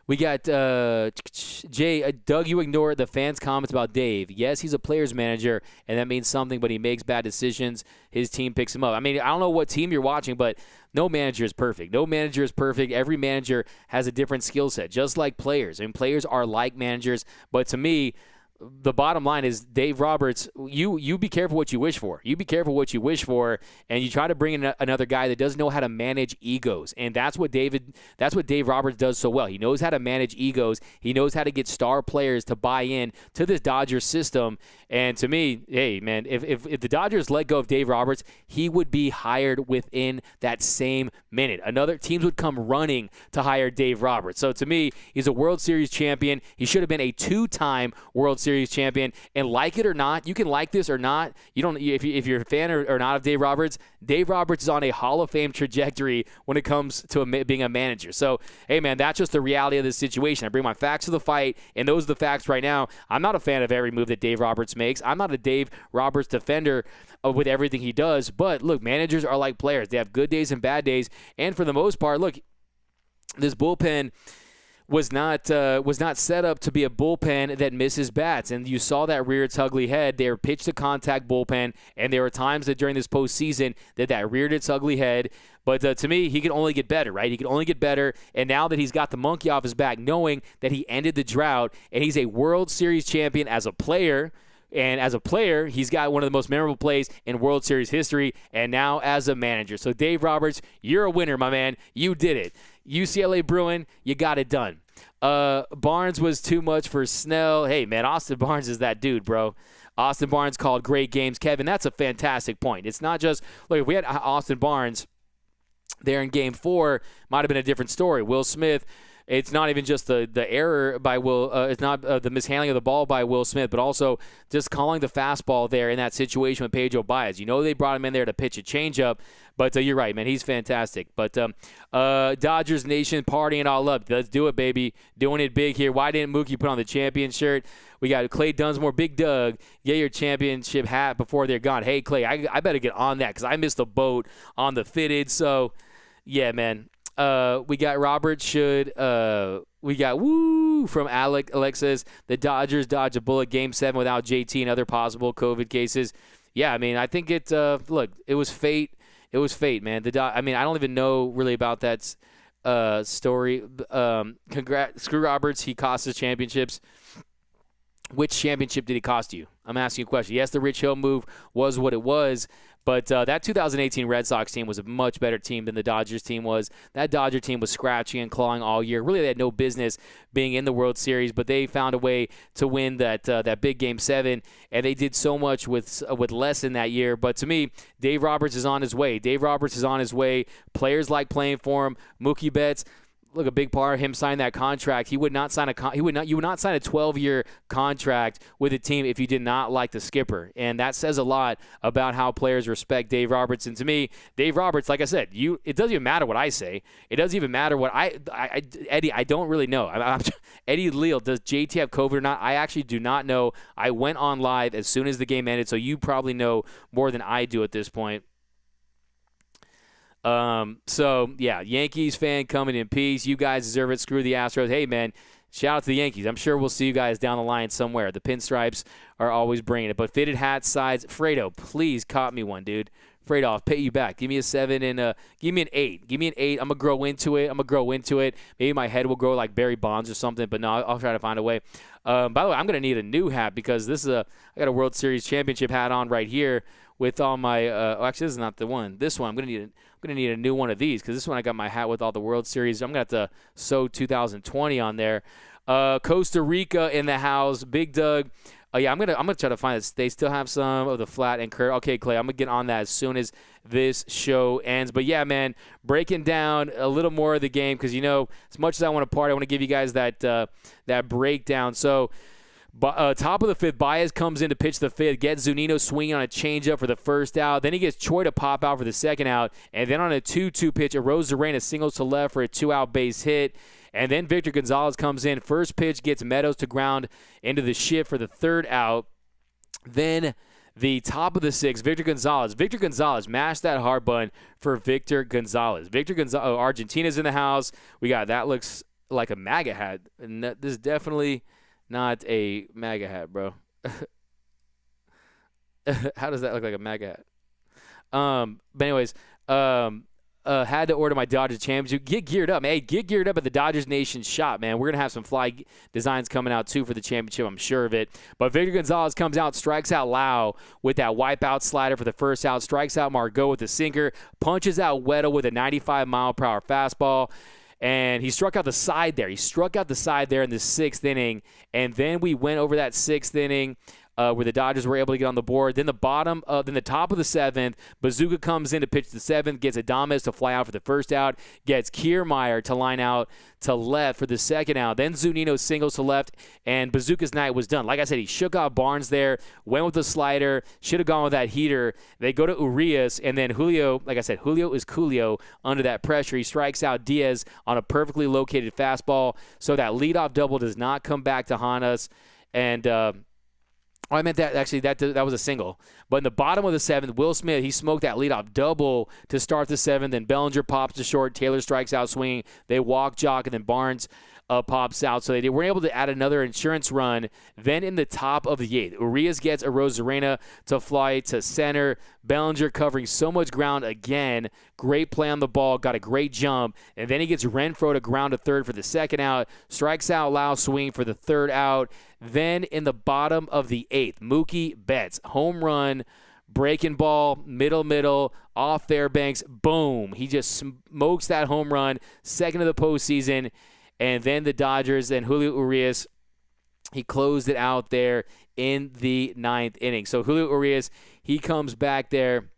we got Jay, Doug, you ignore the fans' comments about Dave. Yes, he's a player's manager, and that means something, but he makes bad decisions. His team picks him up. I mean, I don't know what team you're watching, but no manager is perfect. No manager is perfect. Every manager has a different skill set, just like players. I mean, players are like managers, but to me, the bottom line is Dave Roberts, you be careful what you wish for. You be careful what you wish for, and you try to bring in another guy that doesn't know how to manage egos. And that's what Dave Roberts does so well. He knows how to manage egos. He knows how to get star players to buy in to this Dodgers system. And to me, hey, man, if the Dodgers let go of Dave Roberts, he would be hired within that same minute. Another teams would come running to hire Dave Roberts. So to me, he's a World Series champion. He should have been a 2-time World Series champion. And like it or not, you can like this or not. You don't. If you're a fan or not of Dave Roberts is on a Hall of Fame trajectory when it comes to being a manager. So, hey, man, that's just the reality of this situation. I bring my facts to the fight, and those are the facts right now. I'm not a fan of every move that Dave Roberts makes. I'm not a Dave Roberts defender with everything he does. But, look, managers are like players. They have good days and bad days. And for the most part, look, this bullpen was not set up to be a bullpen that misses bats. And you saw that reared its ugly head. They were pitch-to-contact bullpen, and there were times that during this postseason that reared its ugly head. But to me, he could only get better, right? He could only get better. And now that he's got the monkey off his back, knowing that he ended the drought, and he's a World Series champion as a player, and as a player, he's got one of the most memorable plays in World Series history, and now as a manager. So, Dave Roberts, you're a winner, my man. You did it. UCLA Bruin, you got it done. Barnes was too much for Snell. Hey, man, Austin Barnes is that dude, bro. Austin Barnes called great games. Kevin, that's a fantastic point. It's not just, look, if we had Austin Barnes there in Game 4, might have been a different story. Will Smith, it's not even just the error by Will. It's not the mishandling of the ball by Will Smith, but also just calling the fastball there in that situation with Pedro Baez. You know they brought him in there to pitch a changeup, but you're right, man. He's fantastic. But Dodgers Nation partying all up. Let's do it, baby. Doing it big here. Why didn't Mookie put on the champion shirt? We got Clay Dunsmore, Big Doug. Get your championship hat before they're gone. Hey, Clay, I better get on that because I missed the boat on the fitted. So, yeah, man. We got Robert Should. We got woo from Alexis. The Dodgers dodge a bullet Game 7 without JT and other possible COVID cases. Yeah, I mean, I think it. Look, it was fate. It was fate, man. I mean, I don't even know really about that story. Screw Roberts. He cost us championships. Which championship did he cost you? I'm asking you a question. Yes, the Rich Hill move was what it was, But that 2018 Red Sox team was a much better team than the Dodgers team was. That Dodger team was scratching and clawing all year. Really, they had no business being in the World Series, but they found a way to win that big Game 7, and they did so much with less in that year. But to me, Dave Roberts is on his way. Dave Roberts is on his way. Players like playing for him. Mookie Betts, look, a big part of him signing that contract. You would not sign a 12-year contract with a team if you did not like the skipper, and that says a lot about how players respect Dave Roberts. And to me, Dave Roberts, like I said, it doesn't even matter what I say. It doesn't even matter what Eddie. I don't really know. Eddie Leal, does JT have COVID or not? I actually do not know. I went on live as soon as the game ended, so you probably know more than I do at this point. So, yeah, Yankees fan coming in peace. You guys deserve it. Screw the Astros. Hey, man, shout out to the Yankees. I'm sure we'll see you guys down the line somewhere. The pinstripes are always bringing it. But fitted hats, sides, Fredo, please cop me one, dude. Fredo, I'll pay you back. Give me a 7 and give me an 8. Give me an 8. I'm going to grow into it. Maybe my head will grow like Barry Bonds or something, but no, I'll try to find a way. By the way, I'm going to need a new hat because I got a World Series championship hat on right here with all my actually, this is not the one. This one, I'm going to need a new one of these because this one I got my hat with all the World Series. I'm going to have to sew 2020 on there. Costa Rica in the house. Big Doug. Yeah, I'm gonna try to find this. They still have some of the flat and curve. Okay, Clay, I'm gonna get on that as soon as this show ends. But yeah, man, breaking down a little more of the game because as much as I want to party, I want to give you guys that breakdown. So. Top of the fifth, Baez comes in to pitch the fifth, gets Zunino swinging on a changeup for the first out. Then he gets Choi to pop out for the second out. And then on a 2-2 pitch, Arozarena singles to left for a 2-out base hit. And then Victor Gonzalez comes in. First pitch gets Meadows to ground into the shift for the third out. Then the top of the sixth, Victor Gonzalez mashed that hard button for Victor Gonzalez. Argentina's in the house. That looks like a MAGA hat. And this is definitely not a MAGA hat, bro. How does that look like a MAGA hat? But anyways, had to order my Dodgers championship. Get geared up, man. Hey, get geared up at the Dodgers Nation shop, man. We're going to have some fly designs coming out, too, for the championship. I'm sure of it. But Victor Gonzalez comes out, strikes out Lau with that wipeout slider for the first out, strikes out Margot with the sinker, punches out Weddle with a 95-mile-per-hour fastball. And he struck out the side there. In the sixth inning. And then we went over that sixth inning where the Dodgers were able to get on the board. Then the top of the seventh, Bazooka comes in to pitch the seventh, gets Adames to fly out for the first out, gets Kiermaier to line out to left for the second out. Then Zunino singles to left, and Bazooka's night was done. Like I said, he shook off Barnes there, went with the slider, should have gone with that heater. They go to Urias, and then Julio, like I said, Julio is Coolio under that pressure. He strikes out Diaz on a perfectly located fastball, so that leadoff double does not come back to haunt us. And I meant that actually that was a single. But in the bottom of the seventh, Will Smith, he smoked that leadoff double to start the seventh. Then Bellinger pops to short. Taylor strikes out swinging. They walk Jock, and then Barnes pops out. So they were able to add another insurance run. Then in the top of the eighth, Urias gets Arozarena to fly to center. Bellinger covering so much ground again. Great play on the ball. Got a great jump. And then he gets Renfroe to ground to third for the second out. Strikes out Lau swing for the third out. Then in the bottom of the eighth, Mookie Betts, home run, breaking ball, middle, off Fairbanks, boom. He just smokes that home run, second of the postseason. And then the Dodgers and Julio Urias, he closed it out there in the ninth inning. So Julio Urias, he comes back there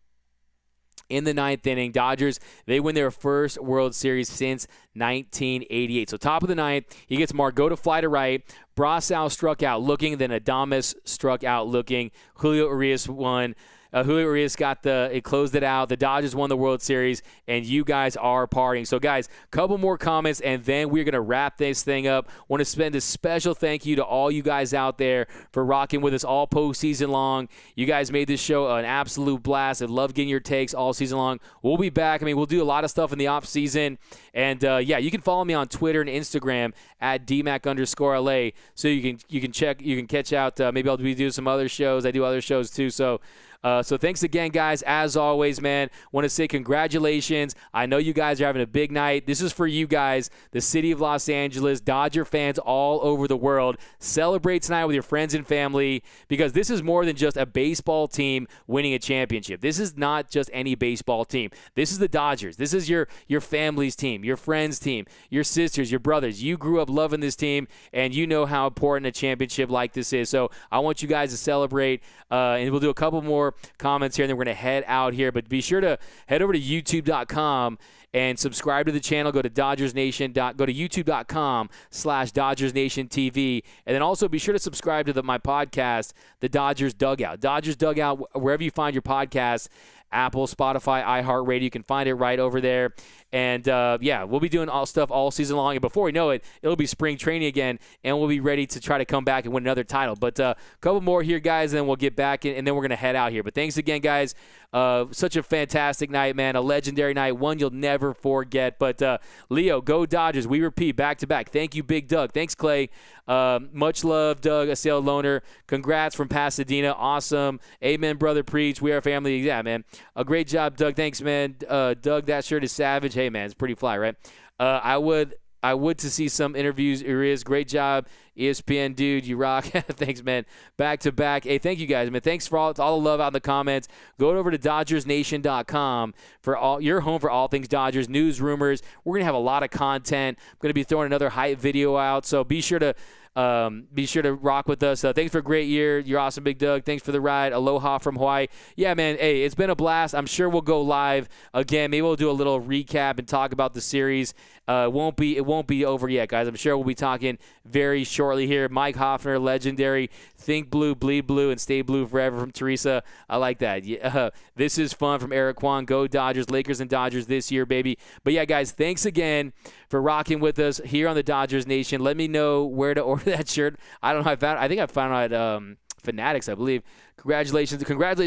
in the ninth inning. Dodgers, they win their first World Series since 1988. So top of the ninth, he gets Margot to fly to right. Brasau struck out looking, then Adames struck out looking. Julio Urias won. Julio Urias it closed it out. The Dodgers won the World Series, and you guys are partying. So, guys, couple more comments, and then we're going to wrap this thing up. Want to spend a special thank you to all you guys out there for rocking with us all postseason long. You guys made this show an absolute blast. I love getting your takes all season long. We'll be back. We'll do a lot of stuff in the off season. And, you can follow me on Twitter and Instagram at DMAC_LA, so you can catch out. Maybe I'll be doing some other shows. I do other shows, too. So, So thanks again, guys. As always, man, want to say congratulations. I know you guys are having a big night. This is for you guys, the city of Los Angeles, Dodger fans all over the world. Celebrate tonight with your friends and family, because this is more than just a baseball team winning a championship. This is not just any baseball team. This is the Dodgers. This is your family's team, your friends' team, your sisters, your brothers. You grew up loving this team, and you know how important a championship like this is. So I want you guys to celebrate, and we'll do a couple more comments here, and then we're going to head out here. But be sure to head over to youtube.com and subscribe to the channel. Go to go to youtube.com/DodgersNationTV. And then also be sure to subscribe to my podcast, The Dodgers Dugout. Dodgers Dugout, wherever you find your podcast, Apple, Spotify, iHeartRadio. You can find it right over there. And, we'll be doing stuff all season long. And before we know it, it'll be spring training again, and we'll be ready to try to come back and win another title. But a couple more here, guys, and then we'll get back, and then we're going to head out here. But thanks again, guys. Such a fantastic night, man. A legendary night, one you'll never forget. But, Leo, go Dodgers. We repeat, back-to-back. Thank you, Big Doug. Thanks, Clay. Much love, Doug, a sale loaner. Congrats from Pasadena. Awesome. Amen, brother. Preach. We are family. Yeah, man. A great job, Doug. Thanks, man. Doug, that shirt is savage. Hey, man, it's pretty fly, right? I would to see some interviews. Here is. Great job, ESPN dude. You rock. Thanks, man. Back to back. Hey, thank you guys, man. Thanks for all the love out in the comments. Go over to DodgersNation.com for your home for all things Dodgers, news, rumors. We're gonna have a lot of content. I'm gonna be throwing another hype video out, so be sure to rock with us. Thanks for a great year. You're awesome, Big Doug. Thanks for the ride. Aloha from Hawaii. Yeah, man. Hey, it's been a blast. I'm sure we'll go live again. Maybe we'll do a little recap and talk about the series. It won't be over yet, guys. I'm sure we'll be talking very shortly here. Mike Hoffner, legendary. Think blue, bleed blue, and stay blue forever from Teresa. I like that. Yeah, this is fun from Eric Kwan. Go Dodgers, Lakers and Dodgers this year, baby. But yeah, guys, thanks again for rocking with us here on the Dodgers Nation. Let me know where to order that shirt. I don't know. I think I found out at Fanatics, I believe. Congratulations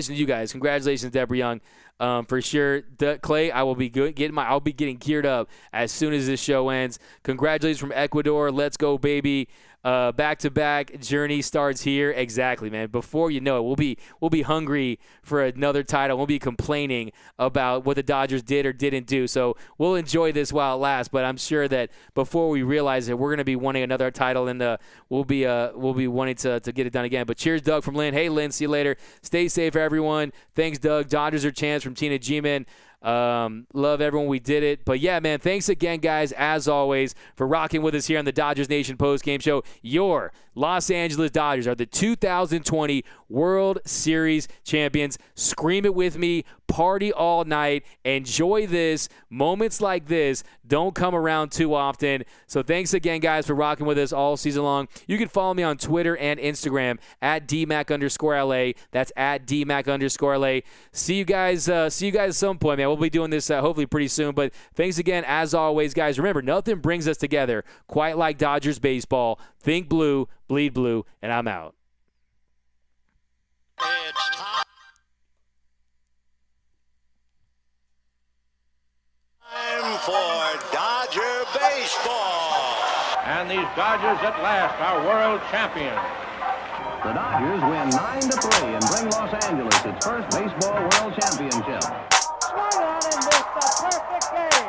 to you guys. Congratulations, Deborah Young. For sure, Clay, I'll be getting geared up as soon as this show ends. Congratulations from Ecuador. Let's go, baby. Back-to-back journey starts here. Exactly, man. Before you know it, we'll be hungry for another title. We'll be complaining about what the Dodgers did or didn't do. So we'll enjoy this while it lasts. But I'm sure that before we realize it, we're going to be wanting another title, and we'll be wanting to get it done again. But cheers, Doug from Lynn. Hey, Lynn, see you later. Stay safe, everyone. Thanks, Doug. Dodgers are chance from Tina G-Man. Love everyone. We did it. But yeah, man, thanks again, guys, as always, for rocking with us here on the Dodgers Nation postgame show. Your Los Angeles Dodgers are the 2020 World Series champions. Scream it with me. Party all night. Enjoy this. Moments like this don't come around too often. So thanks again, guys, for rocking with us all season long. You can follow me on Twitter and Instagram at DMac_LA. That's at DMac_LA. See you guys at some point, man. We'll be doing this hopefully pretty soon. But thanks again, as always, guys. Remember, nothing brings us together quite like Dodgers baseball. Think blue, bleed blue, and I'm out. It's time for Dodger baseball. And these Dodgers at last are world champions. The Dodgers win 9-3 and bring Los Angeles its first baseball world championship. Swung on and missed a perfect game.